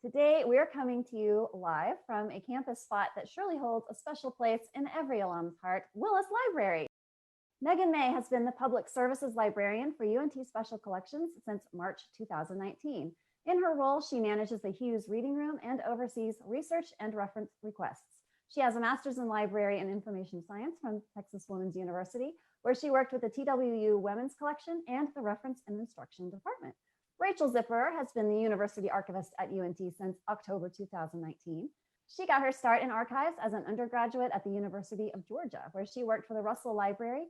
Today, we are coming to you live from a campus spot that surely holds a special place in every alum's heart, Willis Library. Megan May has been the Public Services Librarian for UNT Special Collections since March 2019. In her role, she manages the Hughes Reading Room and oversees research and reference requests. She has a master's in library and information science from Texas Women's University, where she worked with the TWU Women's Collection and the Reference and Instruction Department. Rachel Zipperer has been the University Archivist at UNT since October 2019. She got her start in archives as an undergraduate at the University of Georgia, where she worked for the Russell Library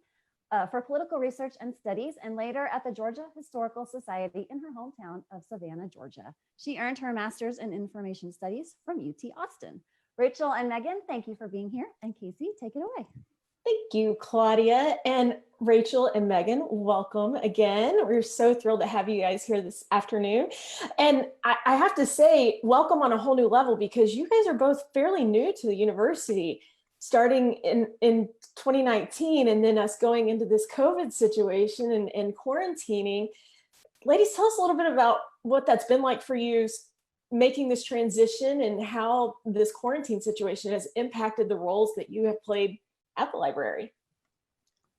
for political research and studies, and later at the Georgia Historical Society in her hometown of Savannah, Georgia. She earned her master's in information studies from UT Austin. Rachel and Megan, thank you for being here. And Casey, take it away. Thank you, Claudia. And Rachel and Megan, welcome again. We're so thrilled to have you guys here this afternoon. And I have to say, welcome on a whole new level, because you guys are both fairly new to the university, starting in 2019, and then us going into this COVID situation and quarantining. Ladies, tell us a little bit about what that's been like for you, making this transition, and how this quarantine situation has impacted the roles that you have played at the library.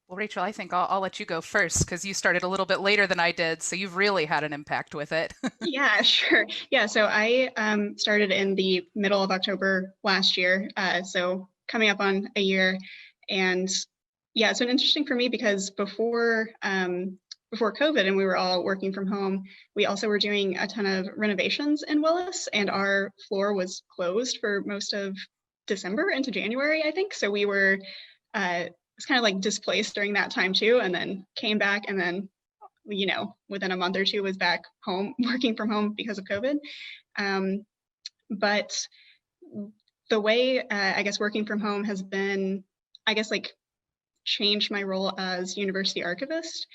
Well, Rachel, I think I'll let you go first, because you started a little bit later than I did, so you've really had an impact with it. Yeah, sure. Yeah, so I started in the middle of October last year, so coming up on a year. And yeah, it's been interesting for me because before COVID and we were all working from home, we also were doing a ton of renovations in Willis, and our floor was closed for most of December into January, I think. So we were it's kind of like displaced during that time too, and then came back, and then within a month or two was back home working from home because of COVID. But the way I guess working from home has been, I guess, like changed my role as university archivist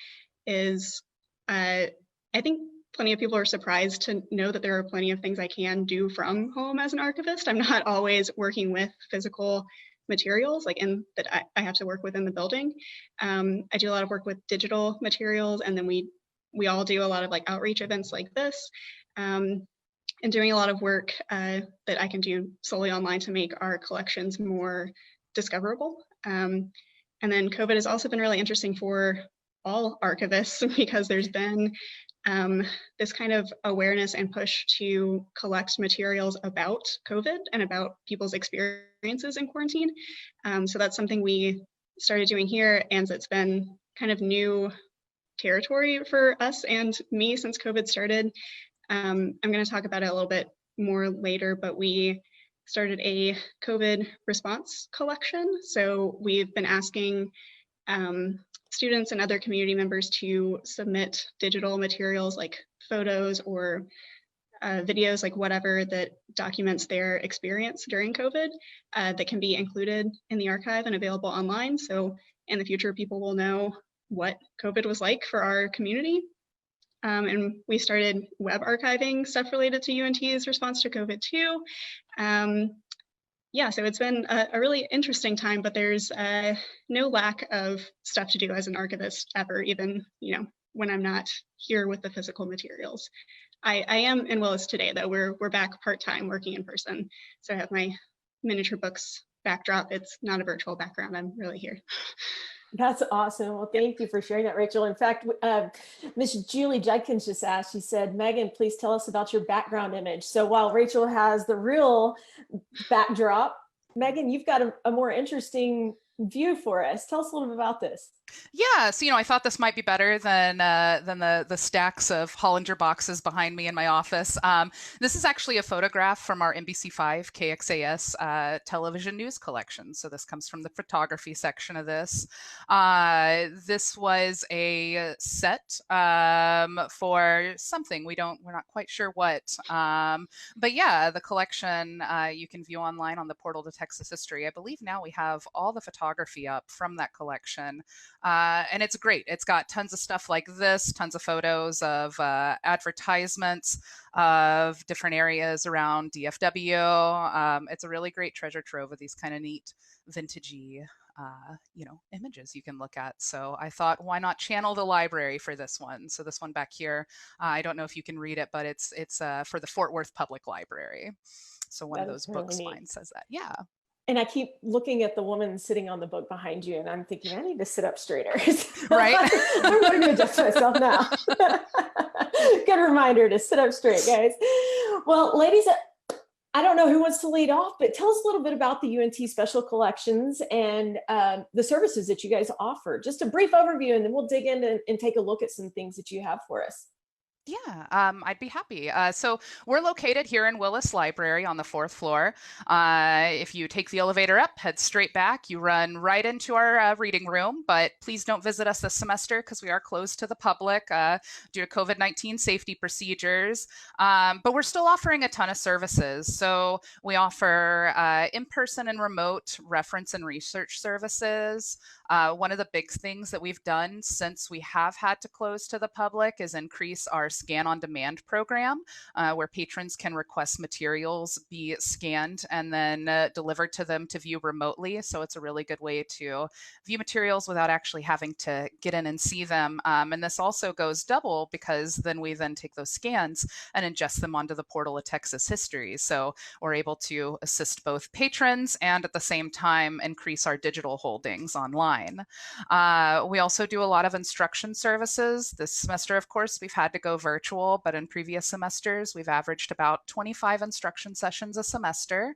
is I think plenty of people are surprised to know that there are plenty of things I can do from home as an archivist. I'm not always working with physical materials, like that I have to work within the building. I do a lot of work with digital materials, and then we all do a lot of like outreach events like this, and doing a lot of work that I can do solely online to make our collections more discoverable. And then COVID has also been really interesting for all archivists, because there's been this kind of awareness and push to collect materials about COVID and about people's experiences in quarantine. So that's something we started doing here, and it's been kind of new territory for us and me since COVID started. I'm going to talk about it a little bit more later, but we started a COVID response collection. So we've been asking students and other community members to submit digital materials like photos or videos, like whatever that documents their experience during COVID, that can be included in the archive and available online. So in the future, people will know what COVID was like for our community. And we started web archiving stuff related to UNT's response to COVID too. Yeah, so it's been a really interesting time, but there's no lack of stuff to do as an archivist ever, even when I'm not here with the physical materials. I am in Willis today, though. We're back part-time working in person. So I have my miniature books backdrop. It's not a virtual background. I'm really here. That's awesome. Well, thank you for sharing that, Rachel. In fact, Miss Julie Judkins just asked, she said, Megan, please tell us about your background image. So while Rachel has the real backdrop, Megan, you've got a more interesting view for us. Tell us a little bit about this. Yeah, so I thought this might be better than the stacks of Hollinger boxes behind me in my office. This is actually a photograph from our NBC5 Kxas television news collection. So this comes from the photography section of this. This was a set for something we're not quite sure what. But yeah, the collection you can view online on the portal to Texas history. I believe now we have all the photography up from that collection. And it's great. It's got tons of stuff like this, tons of photos of advertisements of different areas around DFW. It's a really great treasure trove of these kind of neat vintagey images you can look at. So I thought, why not channel the library for this one? So this one back here, I don't know if you can read it, but it's for the Fort Worth Public Library. So one of those books, mine says that. Yeah. And I keep looking at the woman sitting on the book behind you, and I'm thinking, I need to sit up straighter. Right. I'm going to adjust myself now. Good reminder to sit up straight, guys. Well, ladies, I don't know who wants to lead off, but tell us a little bit about the UNT Special Collections and the services that you guys offer. Just a brief overview, and then we'll dig in and take a look at some things that you have for us. Yeah, I'd be happy. So we're located here in Willis Library on the 4th floor. If you take the elevator up, head straight back, you run right into our reading room, but please don't visit us this semester because we are closed to the public due to COVID-19 safety procedures. But we're still offering a ton of services. So we offer in-person and remote reference and research services. One of the big things that we've done since we have had to close to the public is increase our scan on demand program, where patrons can request materials be scanned and then delivered to them to view remotely. So it's a really good way to view materials without actually having to get in and see them. And this also goes double because then we then take those scans and ingest them onto the portal of Kxas History. So we're able to assist both patrons and at the same time increase our digital holdings online. We also do a lot of instruction services. This semester, of course, we've had to go virtual, but in previous semesters, we've averaged about 25 instruction sessions a semester,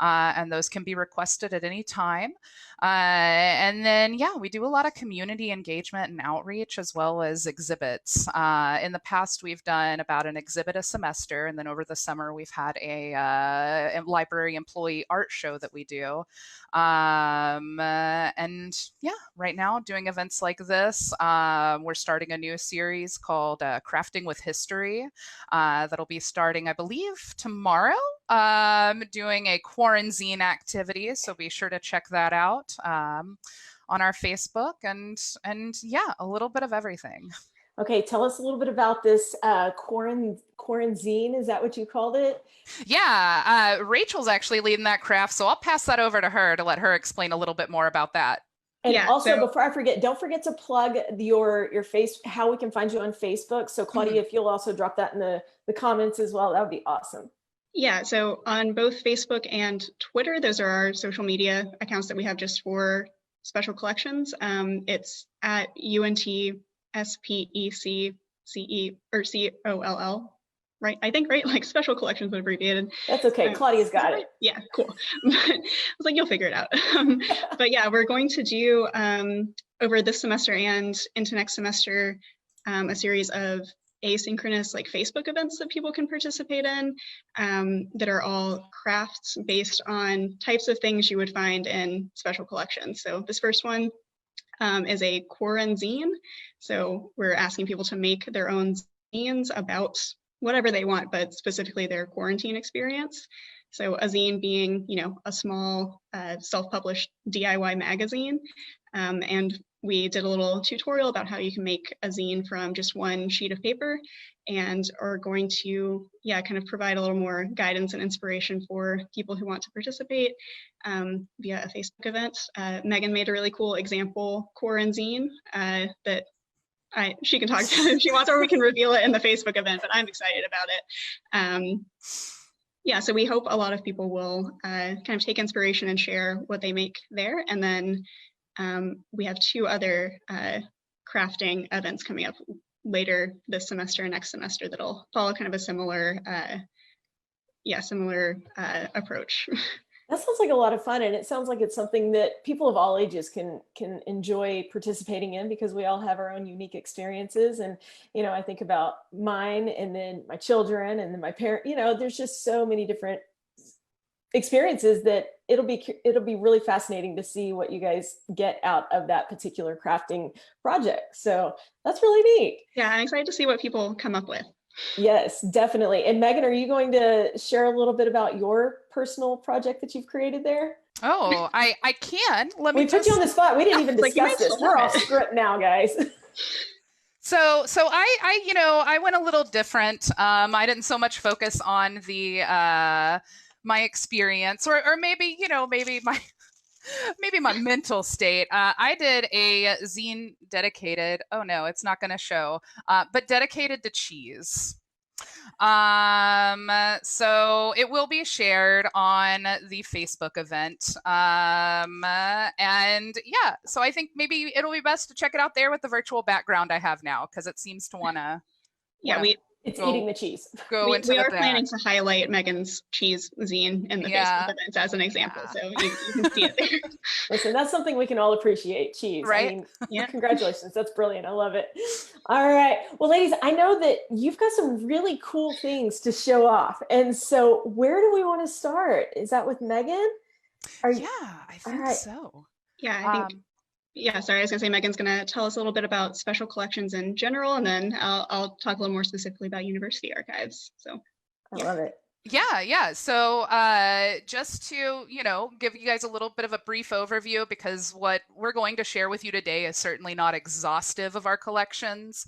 and those can be requested at any time. And then, yeah, we do a lot of community engagement and outreach as well as exhibits. In the past, we've done about an exhibit a semester, and then over the summer, we've had a library employee art show that we do. And yeah, right now doing events like this. We're starting a new series called Crafting with History that'll be starting, I believe, tomorrow, doing a quarantine activity. So be sure to check that out on our Facebook and yeah, a little bit of everything. Okay, tell us a little bit about this quarantine. Is that what you called it? Yeah, Rachel's actually leading that craft, so I'll pass that over to her to let her explain a little bit more about that. And also, before I forget, don't forget to plug your how we can find you on Facebook. So Claudia, if you'll also drop that in the comments as well, that would be awesome. Yeah, so on both Facebook and Twitter, those are our social media accounts that we have just for Special Collections. It's at UNT SPECCE or COLL, right? I think, right? Like Special Collections abbreviated. That's okay. Claudia's got it. Yeah, cool. I was like, you'll figure it out. But yeah, we're going to do over this semester and into next semester a series of asynchronous like Facebook events that people can participate in that are all crafts based on types of things you would find in Special Collections. So this first one is a quarantine. So we're asking people to make their own zines about whatever they want, but specifically their quarantine experience. So a zine being, a small self-published DIY magazine. And we did a little tutorial about how you can make a zine from just one sheet of paper and are going to, kind of provide a little more guidance and inspiration for people who want to participate via a Facebook event. Megan made a really cool example quarantine that she can talk to if she wants, or we can reveal it in the Facebook event, but I'm excited about it. So we hope a lot of people will kind of take inspiration and share what they make there. And then we have 2 other crafting events coming up later this semester and next semester that'll follow kind of a similar approach. That sounds like a lot of fun, and it sounds like it's something that people of all ages can enjoy participating in because we all have our own unique experiences. And I think about mine, and then my children, and then my parent. There's just so many different experiences that it'll be really fascinating to see what you guys get out of that particular crafting project. So that's really neat. Yeah, I'm excited to see what people come up with. Yes, definitely. And Megan, are you going to share a little bit about your personal project that you've created there? Oh, I can. We put you on the spot. We didn't even discuss this. We're off script now, guys. So I went a little different. I didn't so much focus on the my experience, or maybe maybe maybe my mental state. I did a zine dedicated, oh no, it's not going to show, but dedicated to cheese. So it will be shared on the Facebook event. And yeah, so I think maybe it'll be best to check it out there with the virtual background I have now, because it seems to want to. Yeah, it's eating the cheese. We are planning to highlight Megan's cheese zine in the Facebook events as an example, so you can see it there. Listen, that's something we can all appreciate, cheese. Right? I mean, yeah. Congratulations. That's brilliant. I love it. All right. Well, ladies, I know that you've got some really cool things to show off. And so where do we want to start? Is that with Megan? Yeah, I think so. Yeah, I think. Yeah, sorry, I was going to say Megan's going to tell us a little bit about special collections in general, and then I'll talk a little more specifically about university archives. So I love it. Yeah. So just to, give you guys a little bit of a brief overview, because what we're going to share with you today is certainly not exhaustive of our collections.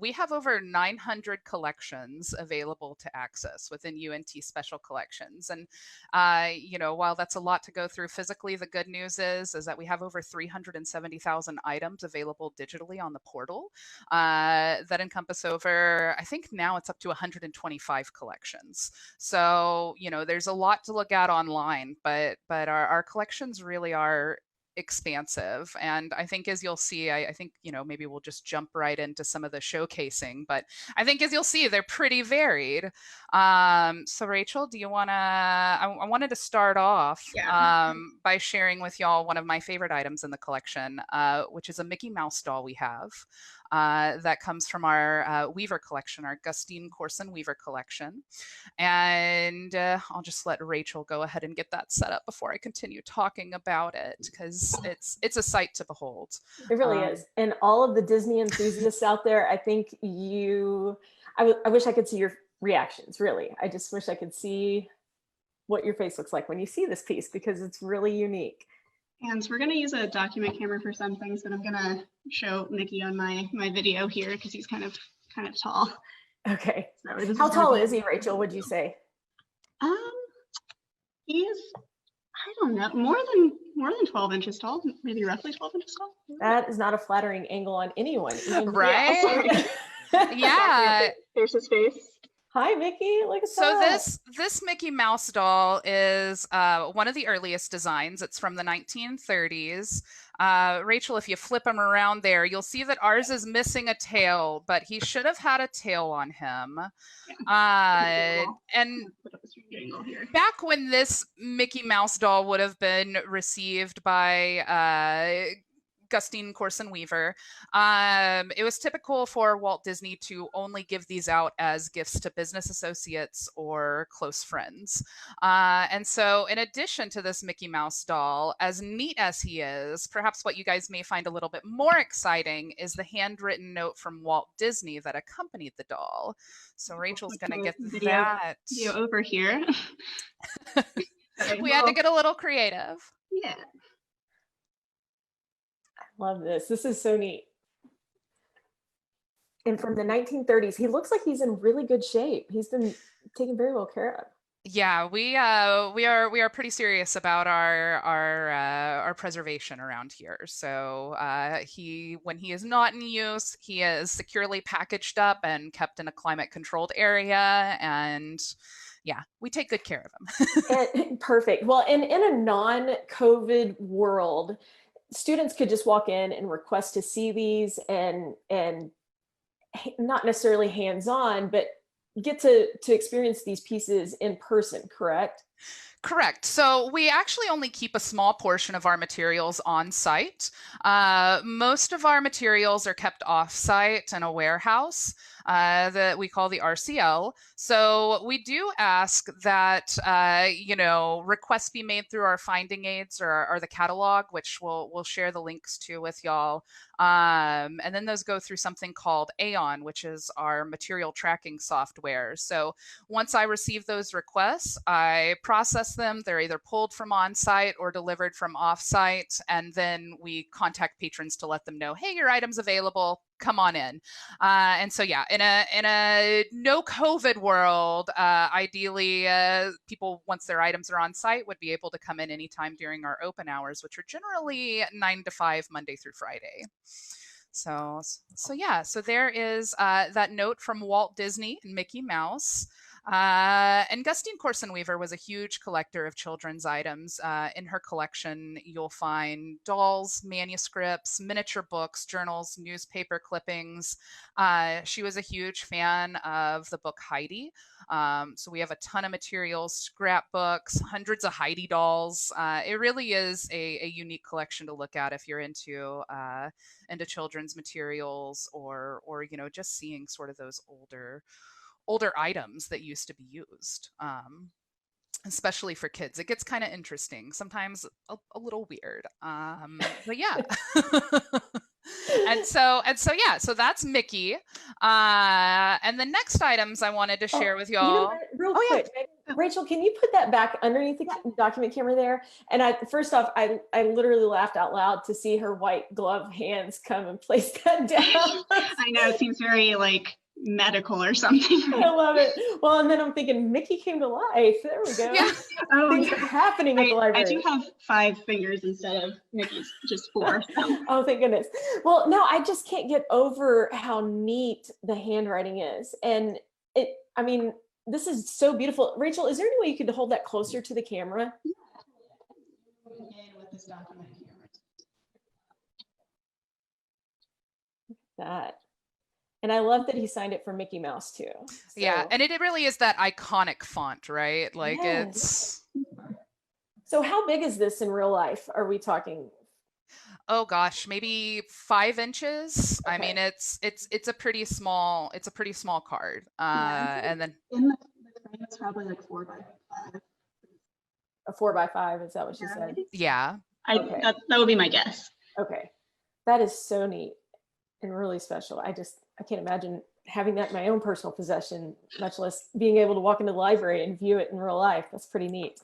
We have over 900 collections available to access within UNT Special Collections. And, while that's a lot to go through physically, the good news is that we have over 370,000 items available digitally on the portal that encompass over, I think now it's up to 125 collections. So, there's a lot to look at online, but our collections really are expansive. And I think, as you'll see, I think, maybe we'll just jump right into some of the showcasing, but I think, as you'll see, they're pretty varied. So Rachel, do you want to, I wanted to start off by sharing with y'all one of my favorite items in the collection, which is a Mickey Mouse doll we have. That comes from our Weaver collection, our Gustine Corson Weaver collection. And I'll just let Rachel go ahead and get that set up before I continue talking about it, because it's a sight to behold. It really is. And all of the Disney enthusiasts out there, I think I wish I could see your reactions, really. I just wish I could see what your face looks like when you see this piece, because it's really unique. And so we're going to use a document camera for some things, but I'm going to show Mickey on my video here because he's kind of tall. Okay. So how tall is he, Rachel, would you say? He is, I don't know, more than 12 inches tall, maybe roughly 12 inches tall. That is not a flattering angle on anyone. Right? Yeah. There's his face. Hi, Mickey. Look at that. So this Mickey Mouse doll is one of the earliest designs. It's from the 1930s. Rachel, if you flip him around there, you'll see that ours is missing a tail, but he should have had a tail on him. And back when this Mickey Mouse doll would have been received by Gustine Corson Weaver, it was typical for Walt Disney to only give these out as gifts to business associates or close friends. And so, in addition to this Mickey Mouse doll, as neat as he is, perhaps what you guys may find a little bit more exciting is the handwritten note from Walt Disney that accompanied the doll. So Rachel's going to get that video over here. We had to get a little creative. Yeah. Love this. This is so neat. And from the 1930s, he looks like he's in really good shape. He's been taken very well care of. Yeah, we are pretty serious about our preservation around here. So when he is not in use, he is securely packaged up and kept in a climate controlled area, and yeah, we take good care of him. Perfect. Well, in a non-COVID world, students could just walk in and request to see these and not necessarily hands-on, but get to experience these pieces in person, correct? Correct. So we actually only keep a small portion of our materials on site. Most of our materials are kept off site in a warehouse that we call the RCL. So we do ask that, requests be made through our finding aids or the catalog, which we'll share the links to with y'all. And then those go through something called Aeon, which is our material tracking software. So once I receive those requests, I process them. They're either pulled from on-site or delivered from off-site, and then we contact patrons to let them know, hey, your item's available, come on in. And so yeah, in a no COVID world, ideally people, once their items are on site, would be able to come in anytime during our open hours, which are generally 9 to 5 Monday through Friday. So yeah, so there is that note from Walt Disney and Mickey Mouse. And Gustine Corson Weaver was a huge collector of children's items. In her collection, you'll find dolls, manuscripts, miniature books, journals, newspaper clippings. She was a huge fan of the book Heidi. So we have a ton of materials, scrapbooks, hundreds of Heidi dolls. It really is a unique collection to look at if you're into children's materials, or just seeing sort of those older items that used to be used, especially for kids. It gets kind of interesting, sometimes a little weird, but yeah. and so yeah, so that's Mickey. And the next items I wanted to share with y'all. Real quick, yeah. Rachel, can you put that back underneath the document camera there? And first off, I literally laughed out loud to see her white glove hands come and place that down. I know, it seems very medical or something. I love it. Well, and then I'm thinking Mickey came to life. There we go. Yeah. Things are happening at the library. I do have 5 fingers instead of Mickey's, just 4. So. Oh, thank goodness. Well, no, I just can't get over how neat the handwriting is. And this is so beautiful. Rachel, is there any way you could hold that closer to the camera? Again, with this document here. That. And I love that he signed it for Mickey Mouse too. So. Yeah, and it really is that iconic font, right? Like yes. So how big is this in real life? Are we talking? Oh gosh, maybe 5 inches. Okay. I mean, it's a pretty small card. And then in the frame, it's probably like 4 by 5. A 4 by 5, is that what she said? Yeah. Okay. That would be my guess. Okay, that is so neat and really special. I can't imagine having that in my own personal possession, much less being able to walk into the library and view it in real life. That's pretty neat.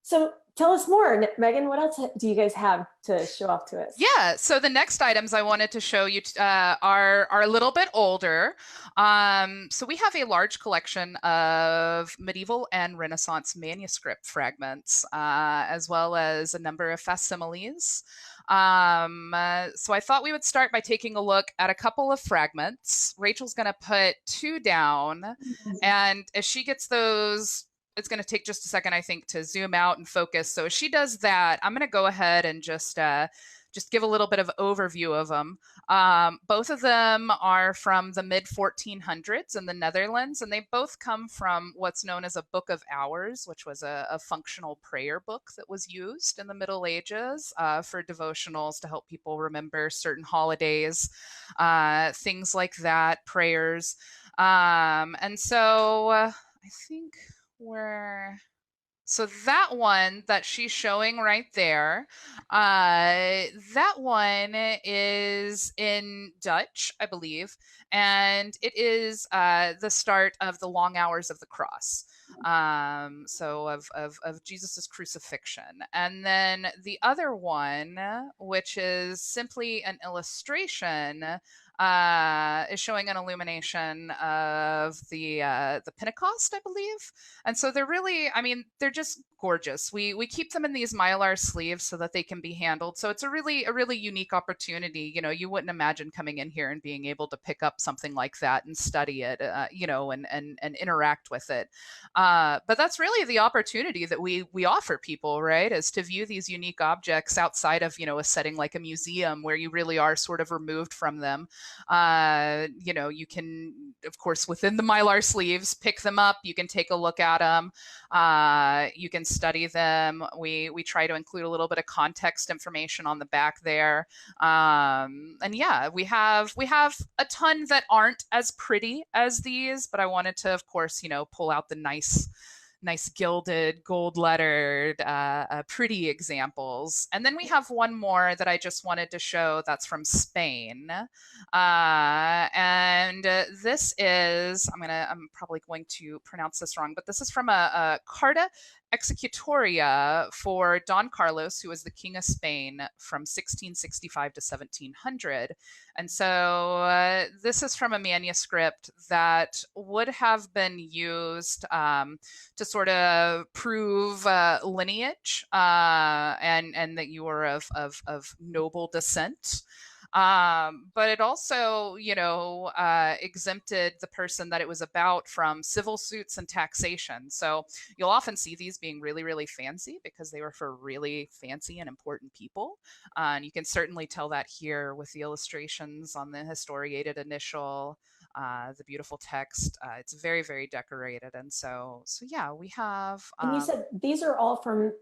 So tell us more, Megan, what else do you guys have to show off to us? Yeah, so the next items I wanted to show you are a little bit older. So we have a large collection of medieval and Renaissance manuscript fragments, as well as a number of facsimiles. So I thought we would start by taking a look at a couple of fragments. Rachel's going to put 2 down, and as she gets those, it's going to take just a second, I think, to zoom out and focus. So as she does that, I'm going to go ahead and just give a little bit of overview of them. Both of them are from the mid-1400s in the Netherlands, and they both come from what's known as a Book of Hours, which was a functional prayer book that was used in the Middle Ages for devotionals to help people remember certain holidays, things like that, prayers. And so I think so that one that she's showing right there, that one is in Dutch, I believe, and it is the start of the long hours of the cross. So of Jesus's crucifixion. And then the other one, which is simply an illustration, is showing an illumination of the Pentecost, I believe. And so they're really, they're just gorgeous. We keep them in these Mylar sleeves so that they can be handled. So it's a really unique opportunity. You wouldn't imagine coming in here and being able to pick up something like that and study it, and interact with it. But that's really the opportunity that we offer people, right? Is to view these unique objects outside of, a setting like a museum where you really are sort of removed from them. You can, of course, within the Mylar sleeves, pick them up. You can take a look at them. You can study them. We try to include a little bit of context information on the back there. And yeah, we have a ton that aren't as pretty as these, but I wanted to, of course, pull out the nice nice gilded, gold lettered, pretty examples. And then we have one more that I just wanted to show that's from Spain. And this is, I'm probably going to pronounce this wrong, but this is from a Carta Executoria for Don Carlos, who was the King of Spain from 1665 to 1700. And so this is from a manuscript that would have been used to sort of prove lineage and that you were of noble descent. But it also, exempted the person that it was about from civil suits and taxation. So you'll often see these being really, really fancy because they were for really fancy and important people. And you can certainly tell that here with the illustrations on the historiated initial, the beautiful text. It's very, very decorated. And so yeah, we have. And you said these are all from,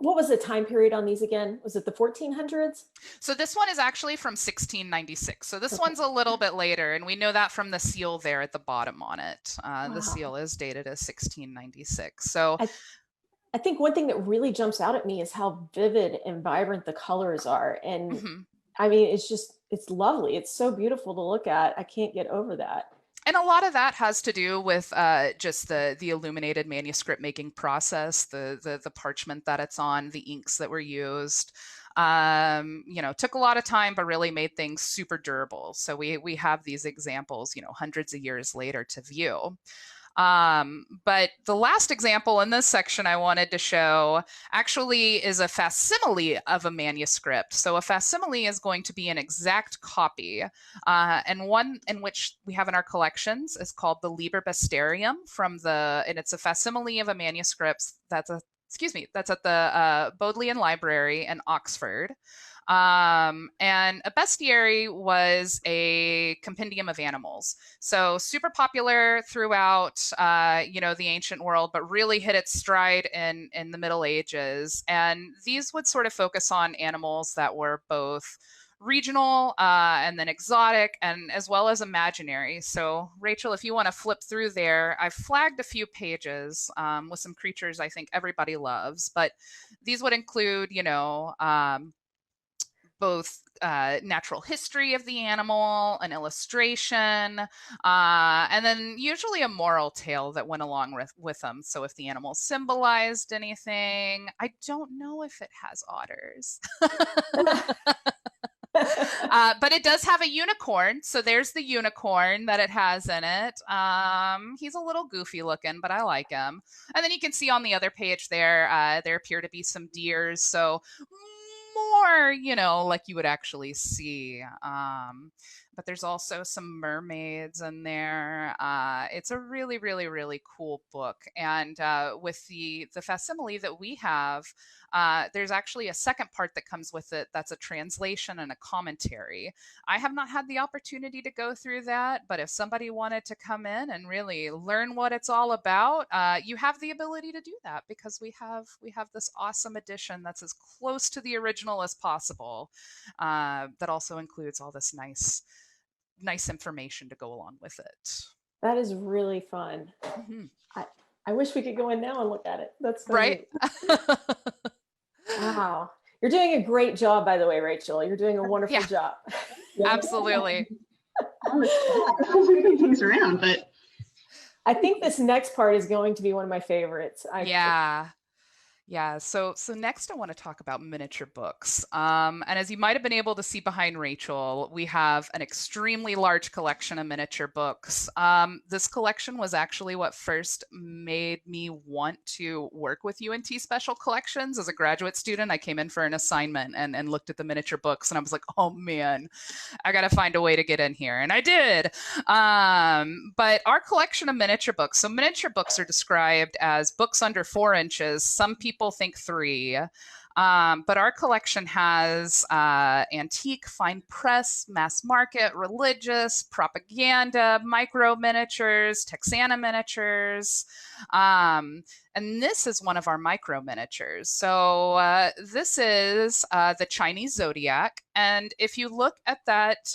what was the time period on these again? Was it the 1400s? So this one is actually from 1696. So this one's a little bit later, and we know that from the seal there at the bottom on it. Wow. The seal is dated as 1696. So I think one thing that really jumps out at me is how vivid and vibrant the colors are. And I mean, it's lovely. It's so beautiful to look at. I can't get over that. And a lot of that has to do with just the illuminated manuscript making process, the parchment that it's on, the inks that were used. Took a lot of time, but really made things super durable. So we have these examples, hundreds of years later to view. But the last example in this section I wanted to show actually is a facsimile of a manuscript. So a facsimile is going to be an exact copy, and one in which we have in our collections is called the Liber Bestiarium and it's a facsimile of a manuscript that's at the Bodleian Library in Oxford. And a bestiary was a compendium of animals. So super popular throughout, the ancient world, but really hit its stride in the Middle Ages. And these would sort of focus on animals that were both regional and then exotic, and as well as imaginary. So Rachel, if you want to flip through there, I've flagged a few pages with some creatures I think everybody loves, but these would include, both natural history of the animal, an illustration, and then usually a moral tale that went along with them. So if the animal symbolized anything, I don't know if it has otters. But it does have a unicorn. So there's the unicorn that it has in it. He's a little goofy looking, but I like him. And then you can see on the other page there appear to be some deers. So more, like you would actually see. But there's also some mermaids in there. It's a really, really, really cool book. And with the facsimile that we have, there's actually a second part that comes with it that's a translation and a commentary. I have not had the opportunity to go through that, but if somebody wanted to come in and really learn what it's all about, you have the ability to do that because we have this awesome edition that's as close to the original as possible, that also includes all this nice information to go along with it. That is really fun. I wish we could go in now and look at it. That's so right. Wow. You're doing a great job, by the way, Rachel. You're doing a wonderful job. Absolutely. Moving things around, but I think this next part is going to be one of my favorites. Yeah. So next I want to talk about miniature books. And as you might have been able to see behind Rachel, we have an extremely large collection of miniature books. This collection was actually what first made me want to work with UNT Special Collections. As a graduate student, I came in for an assignment and looked at the miniature books and I was like, oh man, I got to find a way to get in here. And I did. But our collection of miniature books, so miniature books are described as books under 4 inches. Some people think 3. But our collection has antique, fine press, mass market, religious, propaganda, micro miniatures, Texana miniatures. And this is one of our micro miniatures. So this is the Chinese Zodiac. And if you look at that,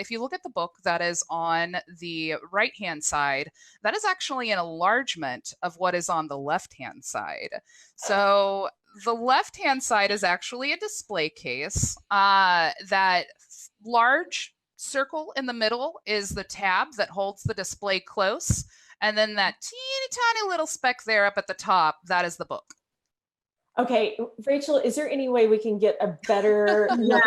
if you look at the book that is on the right-hand side, that is actually an enlargement of what is on the left-hand side. So the left-hand side is actually a display case. That large circle in the middle is the tab that holds the display close. And then that teeny tiny little speck there up at the top, that is the book. Okay, Rachel, is there any way we can get a better? Yeah.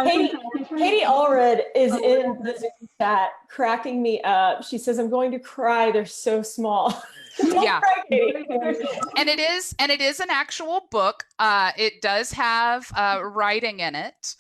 Katie Allred is in the Zoom chat cracking me up. She says, "I'm going to cry. They're so small." Yeah. And it is an actual book. It does have writing in it.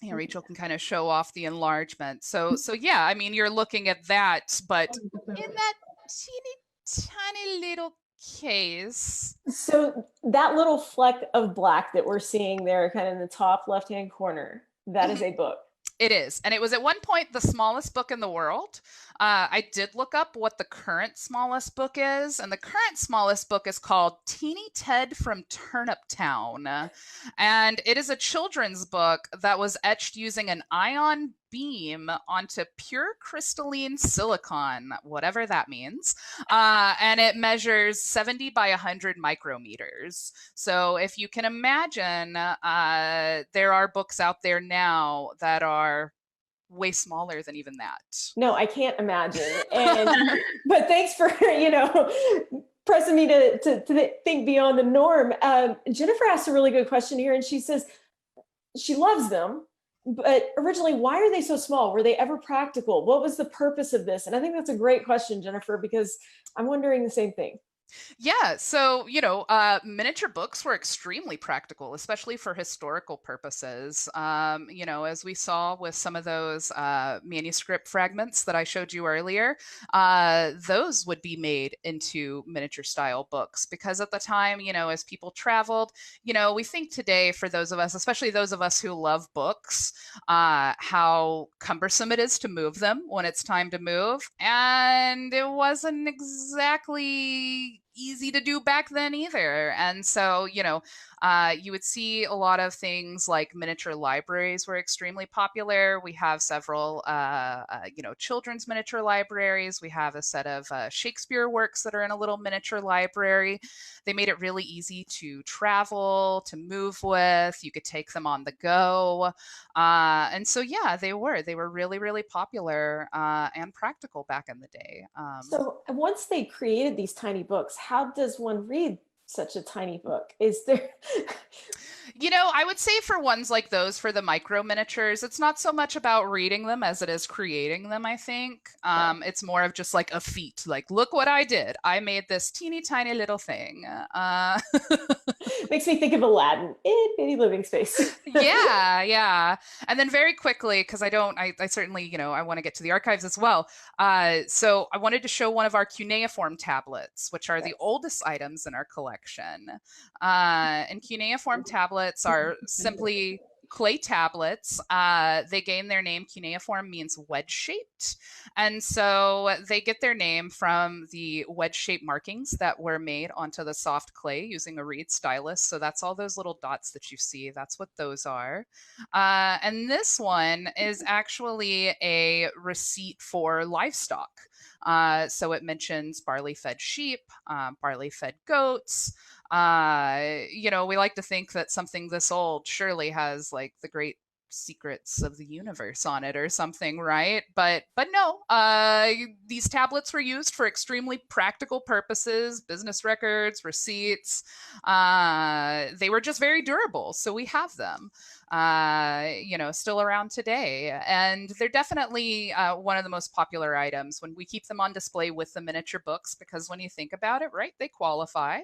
Yeah, Rachel can kind of show off the enlargement. So yeah, I mean, you're looking at that, but in that teeny tiny little case. So that little fleck of black that we're seeing there, kind of in the top left-hand corner, that is a book. It is. And it was at one point the smallest book in the world. I did look up what the current smallest book is. And the current smallest book is called Teeny Ted from Turnip Town. And it is a children's book that was etched using an ion beam onto pure crystalline silicon, whatever that means. And it measures 70 by 100 micrometers. So if you can imagine, there are books out there now that are way smaller than even that. No, I can't imagine. And but thanks for, pressing me to think beyond the norm. Jennifer asked a really good question here, and she says she loves them, but originally, why are they so small? Were they ever practical? What was the purpose of this? And I think that's a great question, Jennifer, because I'm wondering the same thing. Yeah, so, miniature books were extremely practical, especially for historical purposes. As we saw with some of those manuscript fragments that I showed you earlier, those would be made into miniature style books because at the time, as people traveled, we think today for those of us, especially those of us who love books, how cumbersome it is to move them when it's time to move. And it wasn't exactly easy to do back then either. And so, you would see a lot of things like miniature libraries were extremely popular. We have several, children's miniature libraries. We have a set of Shakespeare works that are in a little miniature library. They made it really easy to travel, to move with. You could take them on the go. And so, yeah, they were really, really popular and practical back in the day. So once they created these tiny books, how does one read such a tiny book? Is there I would say for ones like those, for the micro miniatures, it's not so much about reading them as it is creating them, I think. It's more of just like a feat. Like, look what I did. I made this teeny tiny little thing. Makes me think of Aladdin, itty living space. Yeah. And then very quickly, because I certainly, I want to get to the archives as well. So I wanted to show one of our Cuneiform tablets, which are the oldest items in our collection. And Cuneiform tablets are simply clay tablets. They gain their name. Cuneiform means wedge-shaped. And so they get their name from the wedge-shaped markings that were made onto the soft clay using a reed stylus. So that's all those little dots that you see. That's what those are. And this one is actually a receipt for livestock. So it mentions barley-fed sheep, barley-fed goats. We like to think that something this old surely has like the great secrets of the universe on it or something, right? But no, these tablets were used for extremely practical purposes, business records, receipts. They were just very durable, so we have them. Still around today. And they're definitely one of the most popular items when we keep them on display with the miniature books, because when you think about it, right, they qualify.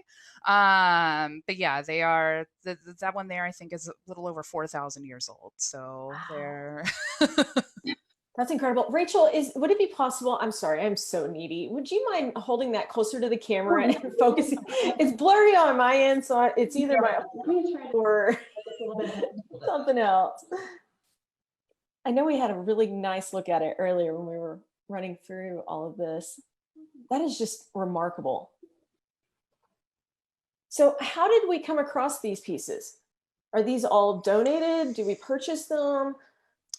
But yeah, they are, that one there, I think, is a little over 4,000 years old. So Wow. they're... That's incredible. Rachel, would it be possible? I'm sorry, I'm so needy. Would you mind holding that closer to the camera and focusing? It's blurry on my end, so it's either my or something else. I know we had a really nice look at it earlier when we were running through all of this. That is just remarkable. So how did we come across these pieces? Are these all donated? Do we purchase them?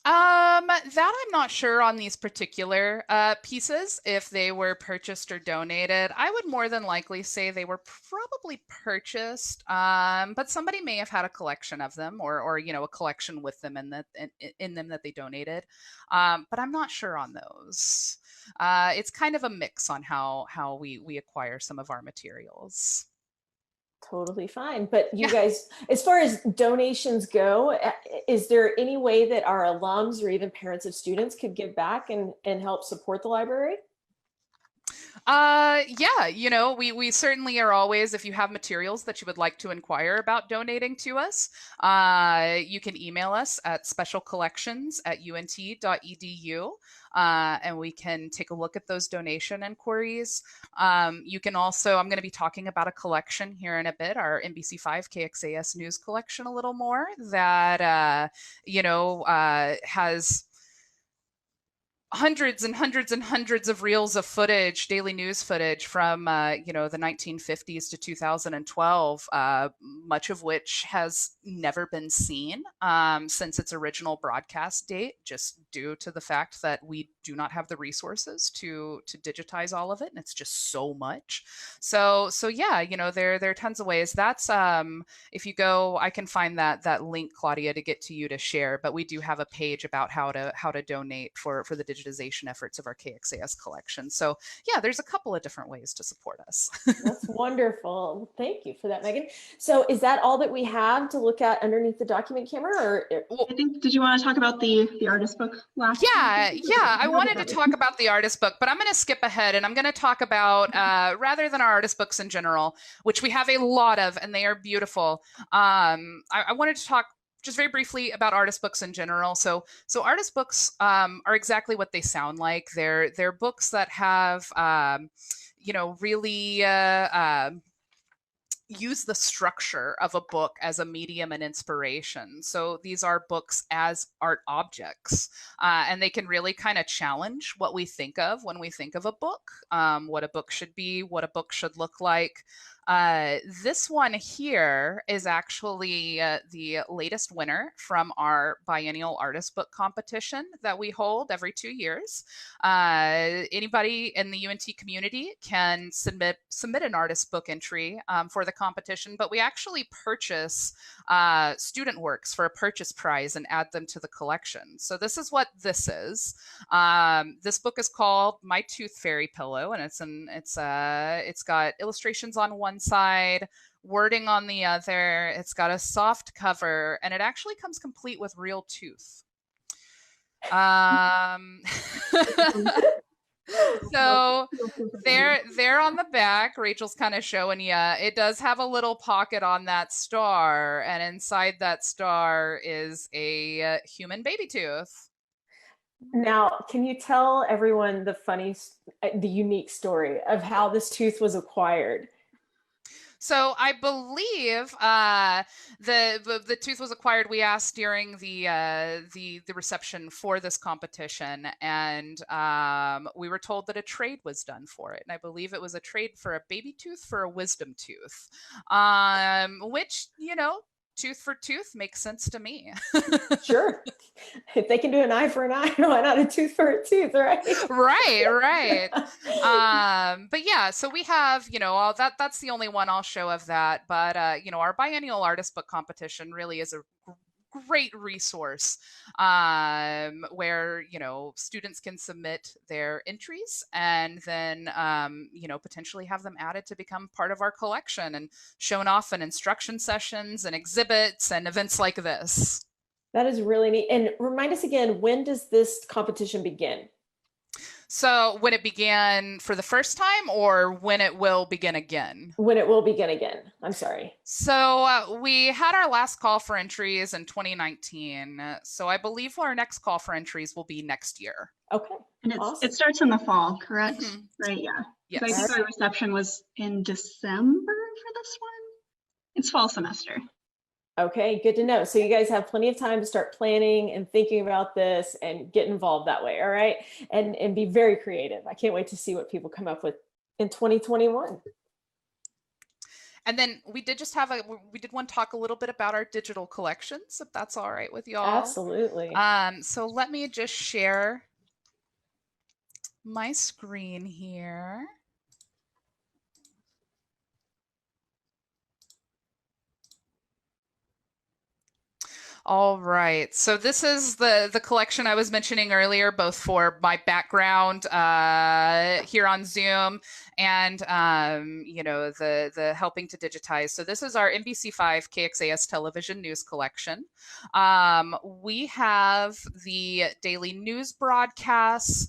That I'm not sure on these particular pieces, if they were purchased or donated. I would more than likely say they were probably purchased, but somebody may have had a collection of them, or you know, a collection with them in them that they donated. But I'm not sure on those. It's kind of a mix on how we acquire some of our materials. Totally fine. But you guys, as far as donations go, is there any way that our alums or even parents of students could give back and help support the library? Yeah, you know, we certainly are always, if you have materials that you would like to inquire about donating to us, you can email us at specialcollections@unt.edu. And we can take a look at those donation inquiries. You can also, I'm going to be talking about a collection here in a bit, our NBC5 Kxas news collection a little more, that, you know, has hundreds and hundreds and hundreds of reels of footage, daily news footage from, you know, the 1950s to 2012, much of which has never been seen since its original broadcast date, just due to the fact that we do not have the resources to digitize all of it, and it's just so much. So yeah, you know, there are tons of ways. That's if you go, I can find that link, Claudia, to get to you to share. But we do have a page about how to donate for the digitization efforts of our Kxas collection. So yeah, there's a couple of different ways to support us. That's wonderful. Thank you for that, Megan. So is that all that we have to look at underneath the document camera? Or I think, did you want to talk about the artist book last? Yeah, I wanted to talk about the artist book, but I'm going to skip ahead and I'm going to talk about, rather than our artist books in general, which we have a lot of and they are beautiful. I wanted to talk just very briefly about artist books in general. So artist books are exactly what they sound like. They're books that have, you know, really use the structure of a book as a medium and inspiration. So these are books as art objects, and they can really kind of challenge what we think of when we think of a book, what a book should be, what a book should look like. This one here is actually the latest winner from our biennial artist book competition that we hold every 2 years. Anybody in the UNT community can submit an artist book entry for the competition, but we actually purchase student works for a purchase prize and add them to the collection. So this is what this is. This book is called My Tooth Fairy Pillow, and it's got illustrations on one side, wording on the other. It's got a soft cover, and it actually comes complete with real tooth. So there on the back, Rachel's kind of showing you, it does have a little pocket on that star, and inside that star is a human baby tooth. now, can you tell everyone the unique story of how this tooth was acquired? So I believe the tooth was acquired. We asked during the reception for this competition, and we were told that a trade was done for it. And I believe it was a trade for a baby tooth for a wisdom tooth, which, you know, tooth for tooth makes sense to me. Sure. If they can do an eye for an eye, why not a tooth for a tooth, right? Right. But yeah, so we have, you know, that's the only one I'll show of that. But, you know, our biennial artist book competition really is a great resource where, you know, students can submit their entries and then, you know, potentially have them added to become part of our collection and shown off in instruction sessions and exhibits and events like this. That is really neat. And remind us again, when does this competition begin? So when it began for the first time, or when it will begin again? When it will begin again. I'm sorry. So we had our last call for entries in 2019. So I believe our next call for entries will be next year. Okay. And Awesome. it starts in the fall, correct? Right, yeah. Yes. So I think our reception was in December for this one. It's fall semester. Okay, good to know. So you guys have plenty of time to start planning and thinking about this and get involved that way, all right? And be very creative. I can't wait to see what people come up with in 2021. And then we did want to talk a little bit about our digital collections, if that's all right with y'all. Absolutely. So let me just share my screen here. All right, so this is the collection I was mentioning earlier, both for my background here on Zoom and the helping to digitize. So this is our NBC5 Kxas television news collection. We have the daily news broadcasts,